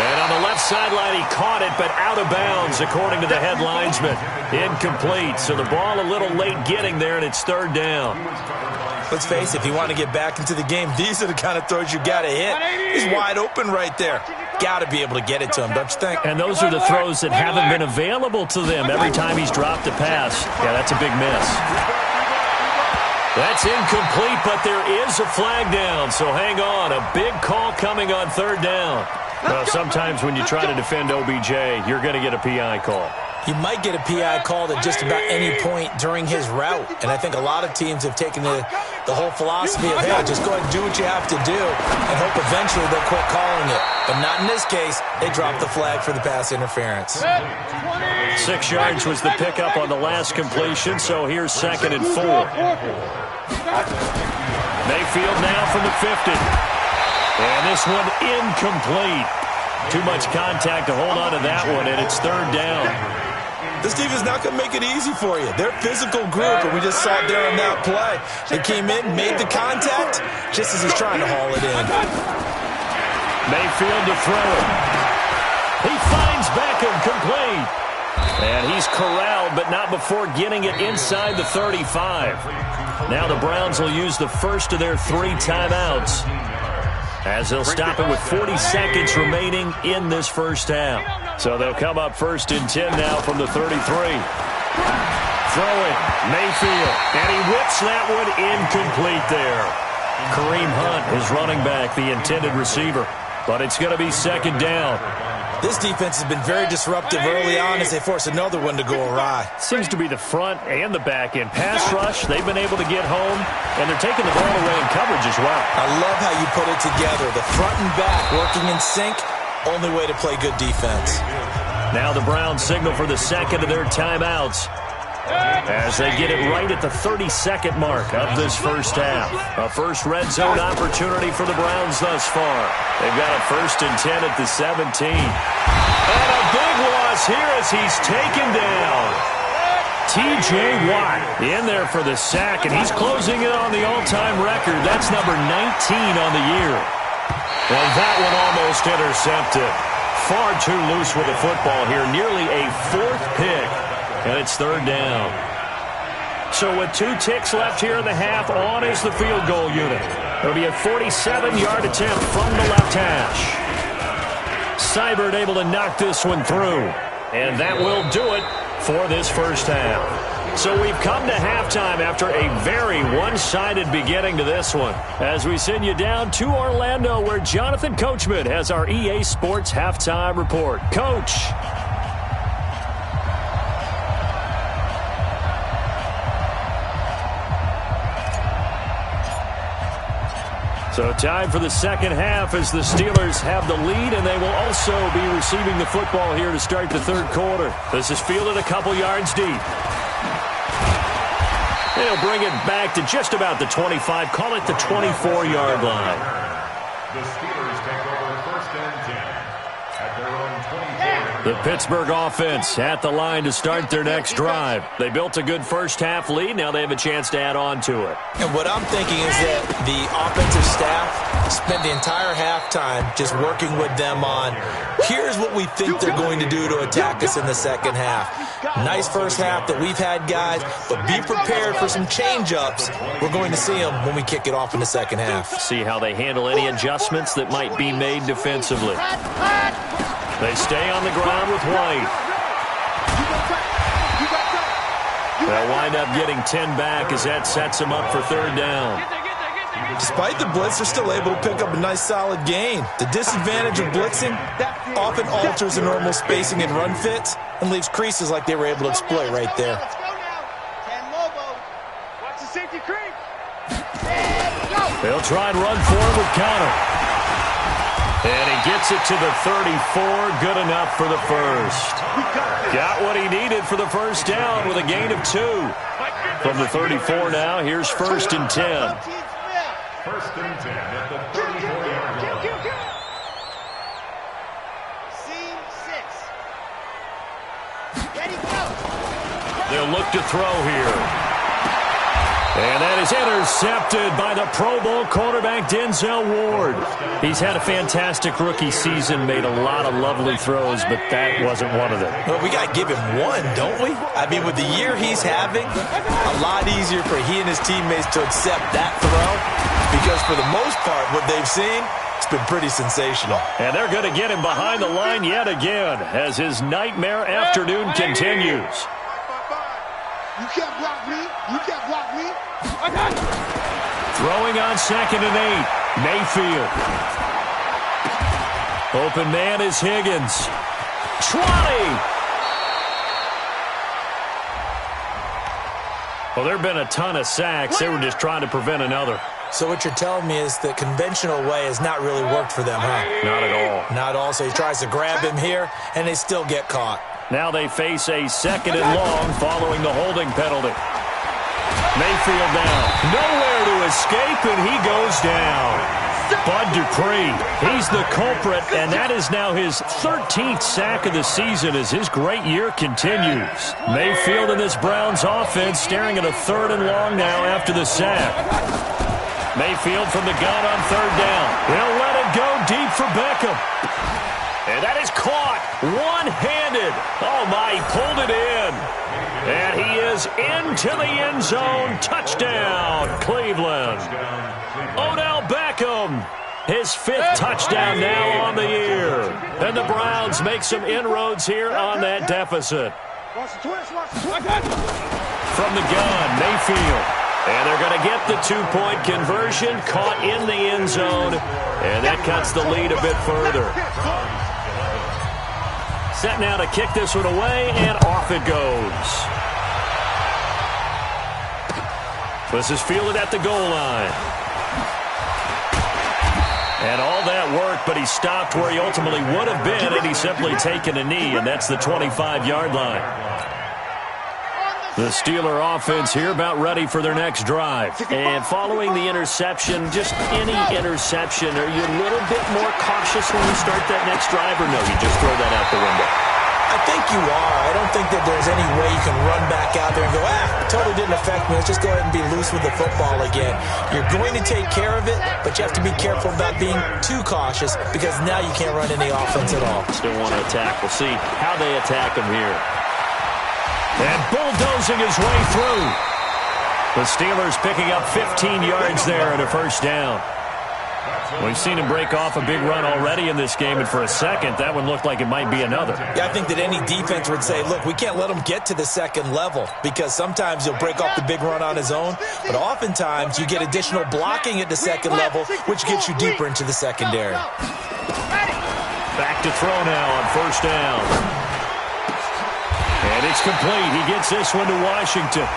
And on the left sideline, he caught it, but out of bounds, according to the head linesman. Incomplete, so the ball a little late getting there, and it's 3rd down. Let's face it, if you want to get back into the game, these are the kind of throws you got to hit. He's wide open right there. Got to be able to get it to him, don't you think? And those are the throws that haven't been available to them every time he's dropped a pass. Yeah, that's a big miss. That's incomplete, but there is a flag down, so hang on. A big call coming on 3rd down. Well, sometimes when you try to defend OBJ, you're going to get a PI call. You might get a PI called at just about any point during his route. And I think a lot of teams have taken the whole philosophy of, hey, just go ahead and do what you have to do and hope eventually they'll quit calling it. But not in this case. They dropped the flag for the pass interference. 6 yards was the pickup on the last completion, so here's 2nd and 4. Mayfield now from the 50. And this one incomplete. Too much contact to hold on to that one, and it's 3rd down. This defense is not going to make it easy for you. They're a physical group, and we just saw it there on that play. They came in, made the contact, just as he's trying to haul it in. Mayfield to throw it. He finds Beckham complete. And he's corralled, but not before getting it inside the 35. Now the Browns will use the first of their 3 timeouts, as they'll stop it with 40 seconds remaining in this first half. So they'll come up 1st and 10 now from the 33. Throw it, Mayfield, and he whips that one incomplete there. Kareem Hunt is running back, the intended receiver, but it's going to be 2nd down. This defense has been very disruptive early on as they force another one to go awry. Seems to be the front and the back end. Pass rush, they've been able to get home, and they're taking the ball away in coverage as well. I love how you put it together. The front and back working in sync, only way to play good defense. Now the Browns signal for the 2nd of their timeouts, as they get it right at the 32nd mark of this first half. A first red zone opportunity for the Browns thus far. They've got a 1st and 10 at the 17. And a big loss here as he's taken down. T.J. Watt in there for the sack, and he's closing in on the all-time record. That's number 19 on the year. And that one almost intercepted. Far too loose with the football here. Nearly a 4th pick. And it's 3rd down. So with 2 ticks left here in the half, on is the field goal unit. It'll be a 47-yard attempt from the left hash. Seibert able to knock this one through. And that will do it for this first half. So we've come to halftime after a very one-sided beginning to this one, as we send you down to Orlando, where Jonathan Coachman has our EA Sports Halftime Report. Coach. So time for the 2nd half as the Steelers have the lead, and they will also be receiving the football here to start the 3rd quarter. This is fielded a couple yards deep. They'll bring it back to just about the 25, call it the 24-yard line. The Steelers take over 1st and 10 at their own 24. The Pittsburgh offense at the line to start their next drive. They built a good first-half lead. Now they have a chance to add on to it. And what I'm thinking is that the offensive staff spent the entire halftime just working with them on, here's what we think they're going to do to attack us in the 2nd half. Nice first half that we've had, guys, but be prepared for some change-ups. We're going to see them when we kick it off in the 2nd half. See how they handle any adjustments that might be made defensively. They stay on the ground with White. They'll wind up getting 10 back as that sets them up for 3rd down. Despite the blitz, they're still able to pick up a nice solid gain. The disadvantage of blitzing often alters the normal spacing and run fits and leaves creases like they were able to exploit right there. They'll try and run forward with Connor. And he gets it to the 34. Good enough for the first. Got what he needed for the first down with a gain of 2. From the 34 now, here's 1st and 10. 1st and 10 at the 34-yard line. Seam 6. Ready, go. They'll look to throw here. And that is intercepted by the Pro Bowl quarterback Denzel Ward. He's had a fantastic rookie season, made a lot of lovely throws, but that wasn't one of them. Well, we got to give him one, don't we? I mean, with the year he's having, a lot easier for he and his teammates to accept that throw, because for the most part, what they've seen, it's been pretty sensational. And they're going to get him behind the line yet again as his nightmare afternoon continues. You can't block me. You can't block me. Throwing on 2nd and 8. Mayfield. Open man is Higgins. 20. Well, there have been a ton of sacks. They were just trying to prevent another. So what you're telling me is the conventional way has not really worked for them, huh? Not at all. Not at all. So he tries to grab him here, and they still get caught. Now they face a 2nd and long following the holding penalty. Mayfield down. Nowhere to escape, and he goes down. Bud Dupree, he's the culprit, and that is now his 13th sack of the season as his great year continues. Mayfield and this Browns offense staring at a 3rd and long now after the sack. Mayfield from the gun on 3rd down. They'll let it go deep for Beckham. And that is caught one-handed. Oh, my, he pulled it in. And he is into the end zone. Touchdown, Cleveland. Odell Beckham, his 5th touchdown now on the year. And the Browns make some inroads here on that deficit. From the gun, Mayfield. And they're going to get the 2-point conversion, caught in the end zone. And that cuts the lead a bit further. Set now to kick this one away, and off it goes. This is fielded at the goal line. And all that work, but he stopped where he ultimately would have been had he simply taken a knee, and that's the 25-yard line. The Steeler offense here about ready for their next drive. And following the interception, just any interception, are you a little bit more cautious when you start that next drive, or no, you just throw that out the window? I think you are. I don't think that there's any way you can run back out there and go, totally didn't affect me. Let's just go ahead and be loose with the football again. You're going to take care of it, but you have to be careful about being too cautious because now you can't run any offense at all. Still want to attack. We'll see how they attack him here. And bulldozing his way through. The Steelers picking up 15 yards there and a 1st down. We've seen him break off a big run already in this game, and for a second, that one looked like it might be another. Yeah, I think that any defense would say, look, we can't let him get to the 2nd level because sometimes he'll break off the big run on his own, but oftentimes you get additional blocking at the 2nd level, which gets you deeper into the secondary. Back to throw now on 1st down. And it's complete. He gets this one to Washington.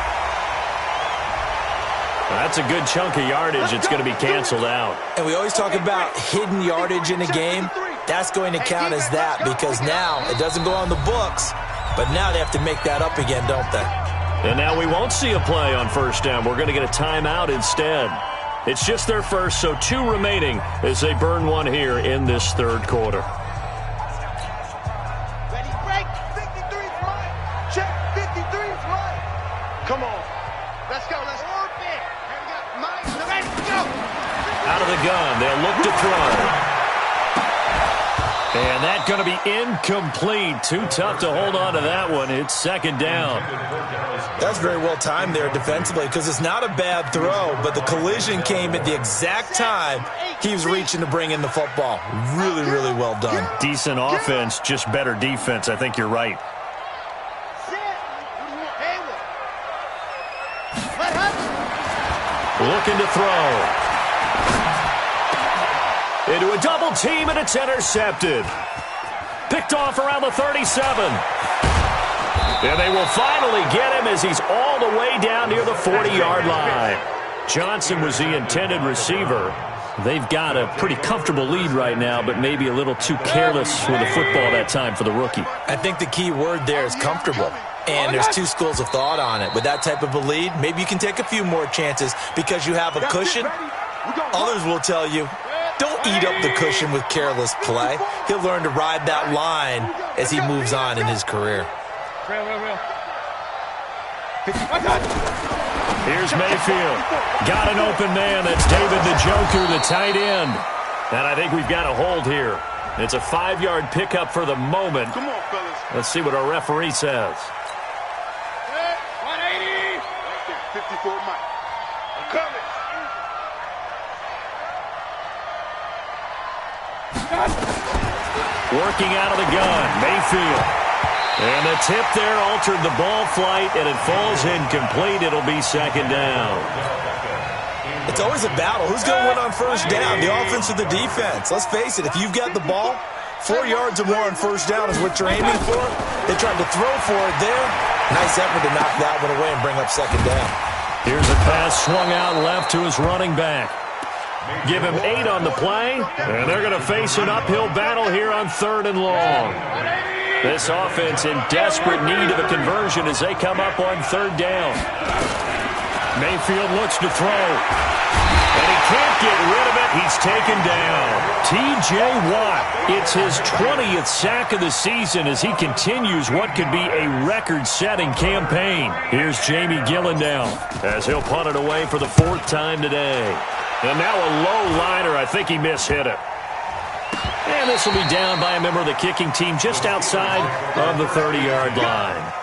That's a good chunk of yardage. It's going to be canceled out. And we always talk about hidden yardage in a game. That's going to count as that because now it doesn't go on the books, but now they have to make that up again, don't they? And now we won't see a play on 1st down. We're going to get a timeout instead. It's just their first, so 2 remaining as they burn one here in this 3rd quarter. Ready, break. 53's mine. Check. 53's mine. Come on. Let's go. Let's go. Out of the gun, they'll look to throw. And that's going to be incomplete. Too tough to hold on to that one. It's 2nd down. That's very well timed there defensively because it's not a bad throw, but the collision came at the exact time he was reaching to bring in the football. Really, really well done. Decent offense, just better defense. I think you're right. Looking to throw. Into a double team, and it's intercepted. Picked off around the 37. And they will finally get him as he's all the way down near the 40-yard line. Johnson was the intended receiver. They've got a pretty comfortable lead right now, but maybe a little too careless with the football that time for the rookie. I think the key word there is comfortable. And there's 2 schools of thought on it. With that type of a lead, maybe you can take a few more chances because you have a cushion. Others will tell you, don't eat up the cushion with careless play. He'll learn to ride that line as he moves on in his career. Here's Mayfield. Got an open man. That's David Njoku, the tight end. And I think we've got a hold here. It's a 5-yard pickup for the moment. Come on, fellas. Let's see what our referee says. 180. 54 Mike. I'm coming. Working out of the gun, Mayfield. And the tip there altered the ball flight, and it falls incomplete. It'll be 2nd down. It's always a battle. Who's going to win on 1st down, the offense or the defense? Let's face it, if you've got the ball, 4 yards or more on 1st down is what you're aiming for. They tried to throw for it there. Nice effort to knock that one away and bring up second down. Here's a pass swung out left to his running back. Give him 8 on the play, and they're going to face an uphill battle here on 3rd and long. This offense in desperate need of a conversion as they come up on 3rd down. Mayfield looks to throw, and he can't get rid of it. He's taken down. T.J. Watt, it's his 20th sack of the season as he continues what could be a record-setting campaign. Here's Jamie Gillen now as he'll punt it away for the 4th time today. And now a low liner. I think he mishit it. And this will be down by a member of the kicking team just outside of the 30-yard line.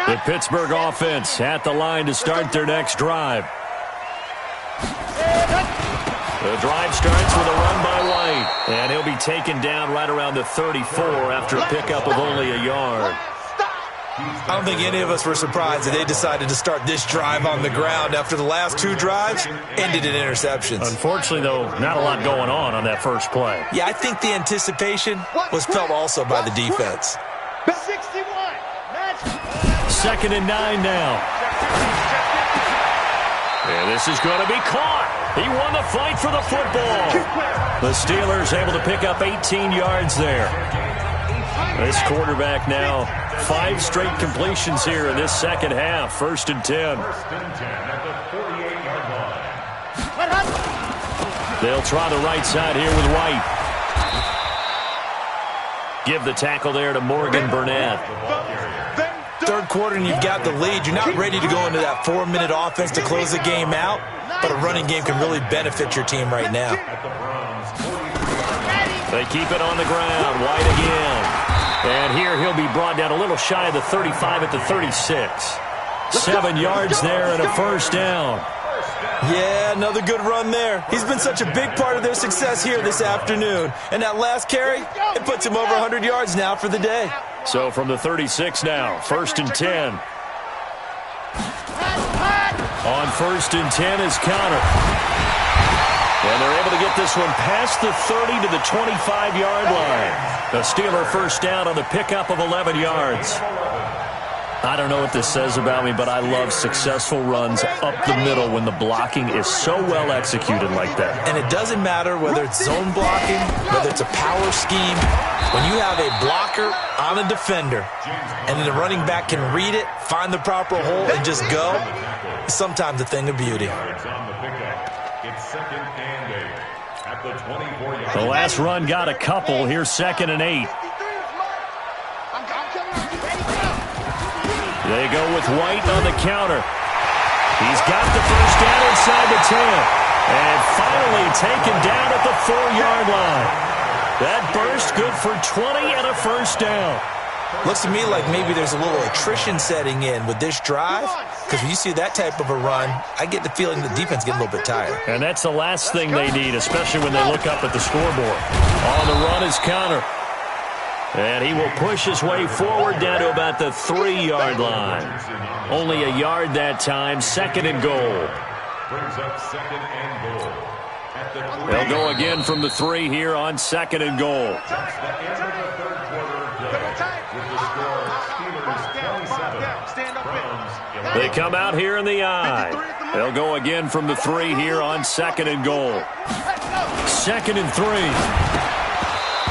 The Pittsburgh offense at the line to start their next drive. The drive starts with a run by White, and he'll be taken down right around the 34 after a pickup of only a yard. I don't think any of us were surprised that they decided to start this drive on the ground after the last 2 drives ended in interceptions. Unfortunately, though, not a lot going on that first play. Yeah, I think the anticipation was felt also by the defense. 61. 2nd and 9 now. And this is going to be caught. He won the fight for the football. The Steelers able to pick up 18 yards there. This quarterback now 5 straight completions here in this second half. 1st and 10. They'll try the right side here with White. Give the tackle there to Morgan Burnett. 3rd quarter and you've got the lead. You're not ready to go into that 4-minute offense to close the game out, but a running game can really benefit your team right now. They keep it on the ground. White again. And here he'll be brought down a little shy of the 35 at the 36. 7 yards there and a 1st down. Yeah, another good run there. He's been such a big part of their success here this afternoon. And that last carry, it puts him over 100 yards now for the day. So from the 36 now, 1st and 10. On 1st and 10 is Conner. And they're able to get this one past the 30 to the 25-yard line. The Steeler 1st down on the pickup of 11 yards. I don't know what this says about me, but I love successful runs up the middle when the blocking is so well executed like that. And it doesn't matter whether it's zone blocking, whether it's a power scheme. When you have a blocker on a defender and then the running back can read it, find the proper hole, and just go, it's sometimes a thing of beauty. The last run got a couple. Here's 2nd and 8. They go with White on the counter. He's got the 1st down inside the 10. And finally taken down at the 4-yard line. That burst good for 20 and a 1st down. Looks to me like maybe there's a little attrition setting in with this drive, because when you see that type of a run, I get the feeling the defense gets a little bit tired. And that's the last thing they need, especially when they look up at the scoreboard. On the run is Conner. And he will push his way forward down to about the 3-yard line. Only a yard that time, 2nd and goal. Brings up 2nd and goal. They'll go again from the 3 here on 2nd and goal. That's the end of the 3rd quarter with the score Steelers 27, Browns 11. They come out here in the I. They'll go again from the 3 here on 2nd and goal. 2nd and 3.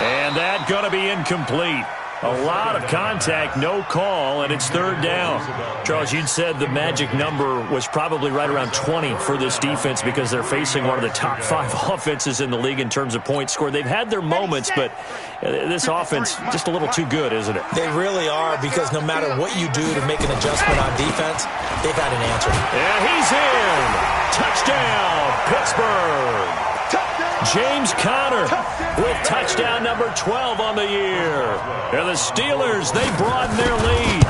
And that going to be incomplete. A lot of contact, no call, and it's 3rd down. Charles, you'd said the magic number was probably right around 20 for this defense because they're facing one of the top 5 offenses in the league in terms of points scored. They've had their moments, but this offense just a little too good, isn't it? They really are, because no matter what you do to make an adjustment on defense, they've had an answer. And he's in. Touchdown, Pittsburgh. James Conner with touchdown number 12 on the year. And the Steelers, they broaden their lead.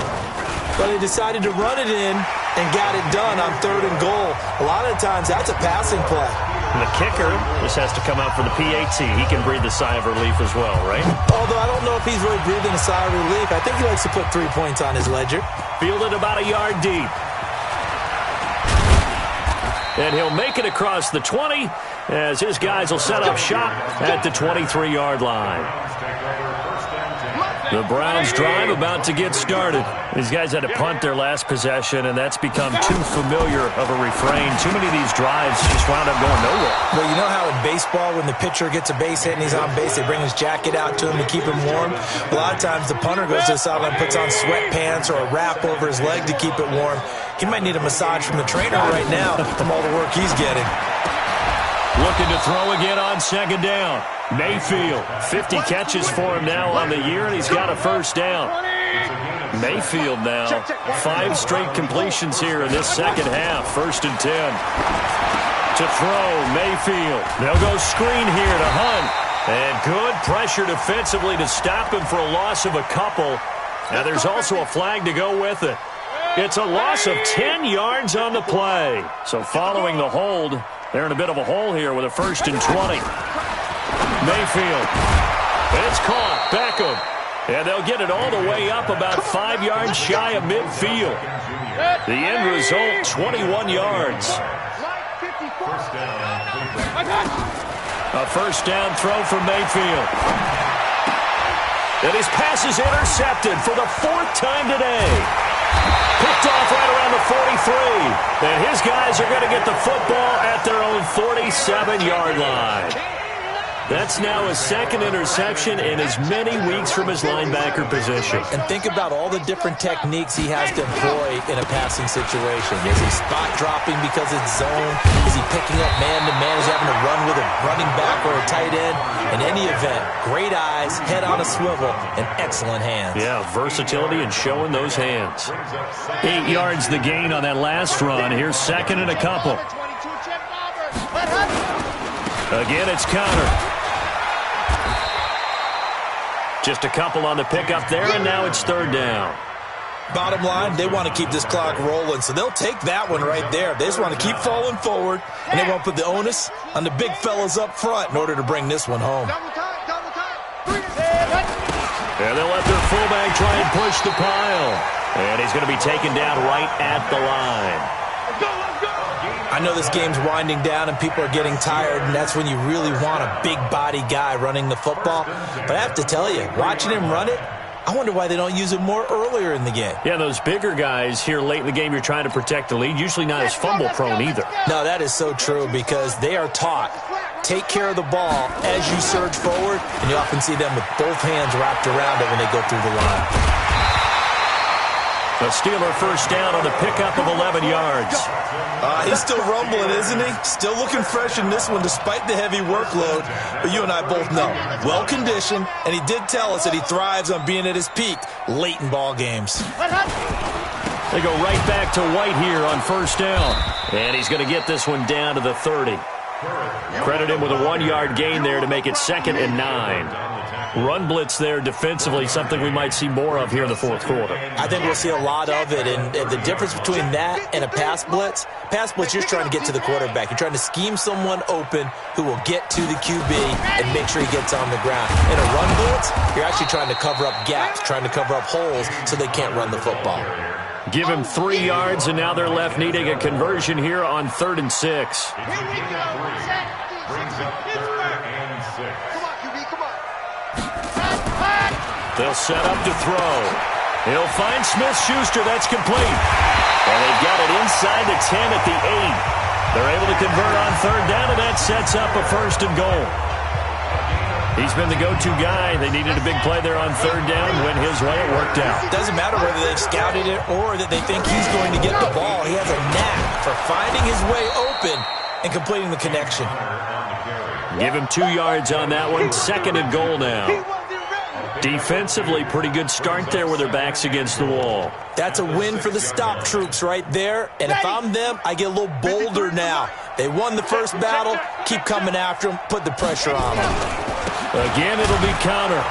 But they decided to run it in and got it done on 3rd and goal. A lot of times that's a passing play. And the kicker just has to come out for the PAT. He can breathe a sigh of relief as well, right? Although I don't know if he's really breathing a sigh of relief. I think he likes to put 3 points on his ledger. Fielded about a yard deep. And he'll make it across the 20 as his guys will set up shop at the 23-yard line. The Browns drive about to get started. These guys had to punt their last possession, and that's become too familiar of a refrain. Too many of these drives just wound up going nowhere. Well, you know how in baseball when the pitcher gets a base hit and he's on base, they bring his jacket out to him to keep him warm? A lot of times the punter goes to the sideline and puts on sweatpants or a wrap over his leg to keep it warm. He might need a massage from the trainer right now from all the work he's getting. Looking to throw again on second down. Mayfield, 50 catches for him now on the year, and he's got a first down. Mayfield now, 5 straight completions here in this second half. 1st and 10. To throw, Mayfield. They'll go screen here to Hunt. And good pressure defensively to stop him for a loss of a couple. Now there's also a flag to go with it. It's a loss of 10 yards on the play. So following the hold, they're in a bit of a hole here with a 1st and 20. Mayfield. It's caught. Beckham. And they'll get it all the way up about 5 yards shy of midfield. The end result, 21 yards. A first down throw from Mayfield. And his pass is intercepted for the 4th time today. Picked off right around the 43. And his guys are going to get the football at their own 47-yard line. That's now his 2nd interception in as many weeks from his linebacker position. And think about all the different techniques he has to employ in a passing situation. Is he spot dropping because it's zone? Is he picking up man-to-man? Is he having to run with a running back or a tight end? In any event, great eyes, head on a swivel, and excellent hands. Yeah, versatility and showing those hands. 8 yards the gain on that last run. Here's 2nd and a couple. Again, it's Conner. Just a couple on the pickup there, and now it's 3rd down. Bottom line, they want to keep this clock rolling, so they'll take that one right there. They just want to keep falling forward, and they won't put the onus on the big fellas up front in order to bring this one home. And they'll let their fullback try and push the pile. And he's going to be taken down right at the line. I know this game's winding down and people are getting tired, and that's when you really want a big body guy running the football. But I have to tell you, watching him run it, I wonder why they don't use him more earlier in the game. Yeah, those bigger guys here late in the game, you're trying to protect the lead, usually not as fumble prone either. No, that is so true because they are taught, take care of the ball as you surge forward, and you often see them with both hands wrapped around it when they go through the line. The Steeler first down on the pickup of 11 yards. He's still rumbling, isn't he? Still looking fresh in this one despite the heavy workload. But you and I both know, well-conditioned, and he did tell us that he thrives on being at his peak late in ball games. They go right back to White here on first down. And he's going to get this one down to the 30. Credit him with a 1-yard gain there to make it 2nd and 9. Run blitz there defensively, something we might see more of here in the 4th quarter. I think we'll see a lot of it, and the difference between that and a pass blitz, you're just trying to get to the quarterback. You're trying to scheme someone open who will get to the QB and make sure he gets on the ground. In a run blitz, you're actually trying to cover up gaps, trying to cover up holes so they can't run the football. Give him 3 yards, and now they're left needing a conversion here on 3rd and 6. Here we go. Brings up 3rd and 6. Come on, QB, come on. They'll set up to throw. He'll find Smith-Schuster. That's complete. And they've got it inside the 10 at the 8. They're able to convert on 3rd down, and that sets up a 1st and goal. He's been the go-to guy. They needed a big play there on 3rd down. Went his way. It worked out. Doesn't matter whether they've scouted it or that they think he's going to get the ball. He has a knack for finding his way open and completing the connection. Give him 2 yards on that one. 2nd and goal now. Defensively, pretty good start there with their backs against the wall. That's a win for the stop troops right there. And if I'm them, I get a little bolder now. They won the first battle. Keep coming after them. Put the pressure on them. Again, it'll be Conner.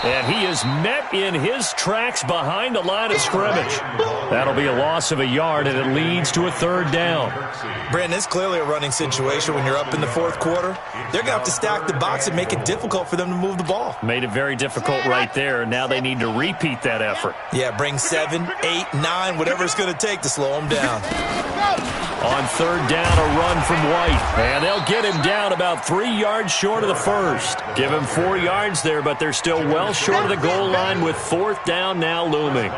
And he is met in his tracks behind the line of scrimmage. That'll be a loss of a yard, and it leads to a 3rd down. Brandon, it's clearly a running situation when you're up in the 4th quarter. They're going to have to stack the box and make it difficult for them to move the ball. Made it very difficult right there. Now they need to repeat that effort. Yeah, bring 7, 8, 9, whatever it's going to take to slow them down. On 3rd down, a run from White. And they'll get him down about 3 yards short of the 1st. Give him 4 yards there, but they're still well fell short of the goal line with 4th down now looming.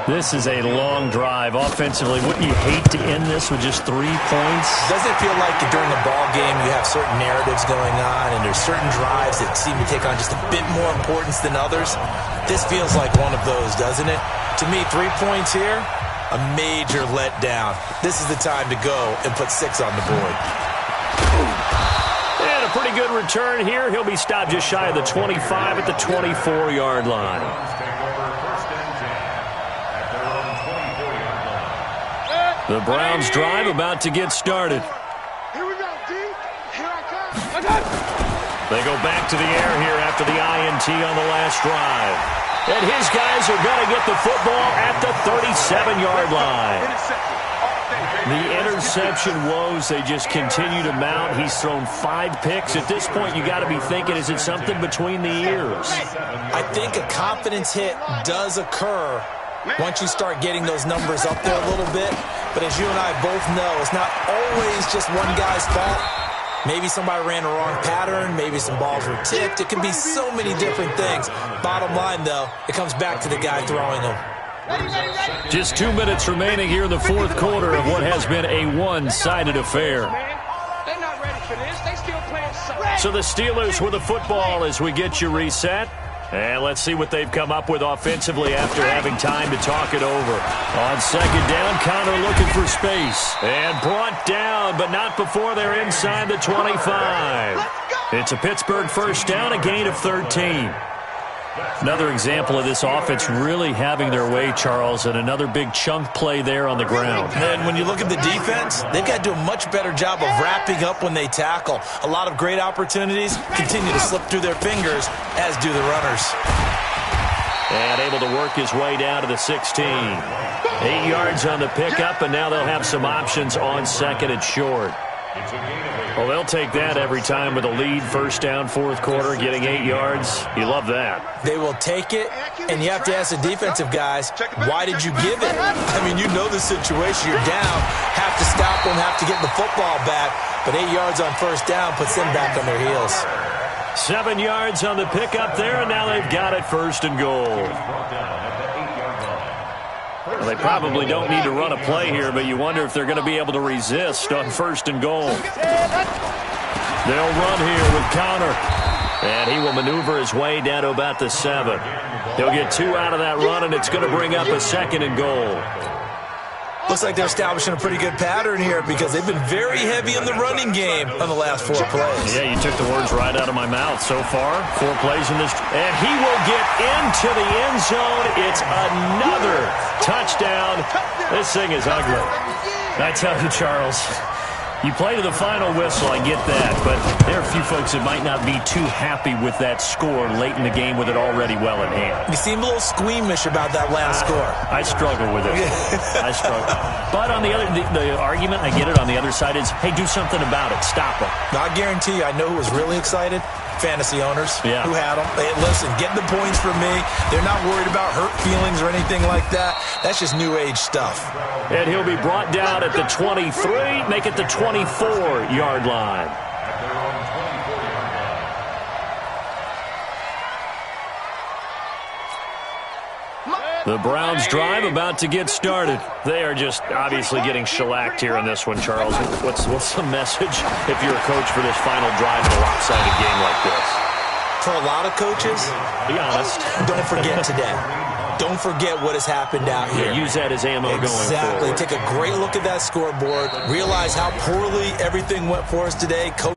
This is a long drive offensively. Wouldn't you hate to end this with just 3 points? Doesn't it feel like during a ball game you have certain narratives going on and there's certain drives that seem to take on just a bit more importance than others? This feels like one of those, doesn't it? To me, 3 points here, a major letdown. This is the time to go and put 6 on the board. And a pretty good return here. He'll be stopped just shy of the 25 at the 24-yard line. The Browns drive about to get started. Here we go, D. Here I come. They go back to the air here after the INT on the last drive. And his guys are going to get the football at the 37-yard line. The interception woes, they just continue to mount. He's thrown 5 picks. At this point, you got to be thinking, is it something between the ears? I think a confidence hit does occur once you start getting those numbers up there a little bit. But as you and I both know, it's not always just one guy's fault. Maybe somebody ran a wrong pattern. Maybe some balls were tipped. It can be so many different things. Bottom line, though, it comes back to the guy throwing them. Just 2 minutes remaining here in the 4th quarter of what has been a one-sided affair. They're not ready for this. They still playing suck. So the Steelers with the football as we get you reset. And let's see what they've come up with offensively after having time to talk it over. On 2nd down, Connor looking for space. And brought down, but not before they're inside the 25. It's a Pittsburgh 1st down, a gain of 13. Another example of this offense really having their way, Charles, and another big chunk play there on the ground. And when you look at the defense, they've got to do a much better job of wrapping up when they tackle. A lot of great opportunities continue to slip through their fingers, as do the runners. And able to work his way down to the 16. 8 yards on the pickup, and now they'll have some options on 2nd and short. Well, they'll take that every time with a lead, 1st down, 4th quarter, getting 8 yards. You love that. They will take it, and you have to ask the defensive guys, why did you give it? I mean, you know the situation. You're down, have to stop them, have to get the football back, but 8 yards on 1st down puts them back on their heels. 7 yards on the pickup there, and now they've got it 1st and goal. Well, they probably don't need to run a play here, but you wonder if they're going to be able to resist on 1st and goal. They'll run here with Connor, and he will maneuver his way down to about the 7. He'll get 2 out of that run, and it's going to bring up a 2nd and goal. Looks like they're establishing a pretty good pattern here because they've been very heavy in the running game on the last 4 plays. Yeah, you took the words right out of my mouth. So far, 4 plays in this. And he will get into the end zone. It's another touchdown. This thing is ugly. I tell you, Charles, you play to the final whistle, I get that, but there are a few folks that might not be too happy with that score late in the game with it already well in hand. You seem a little squeamish about that last score. I struggle with it. I struggle. But on the other, the argument, I get it, on the other side is, hey, do something about it. Stop them. Now, I guarantee you, I know who was really excited. Fantasy owners who had them. Hey, listen, get the points from me. They're not worried about hurt feelings or anything like that. That's just new age stuff. And he'll be brought down at the 23, make it the 24-yard line. The Browns drive about to get started. They are just obviously getting shellacked here in this one, Charles. What's the message if you're a coach for this final drive in a lopsided game like this? For a lot of coaches, be honest, don't forget today. Don't forget what has happened out here. Yeah, use that as ammo going forward. Exactly. Take a great look at that scoreboard. Realize how poorly everything went for us today. Coach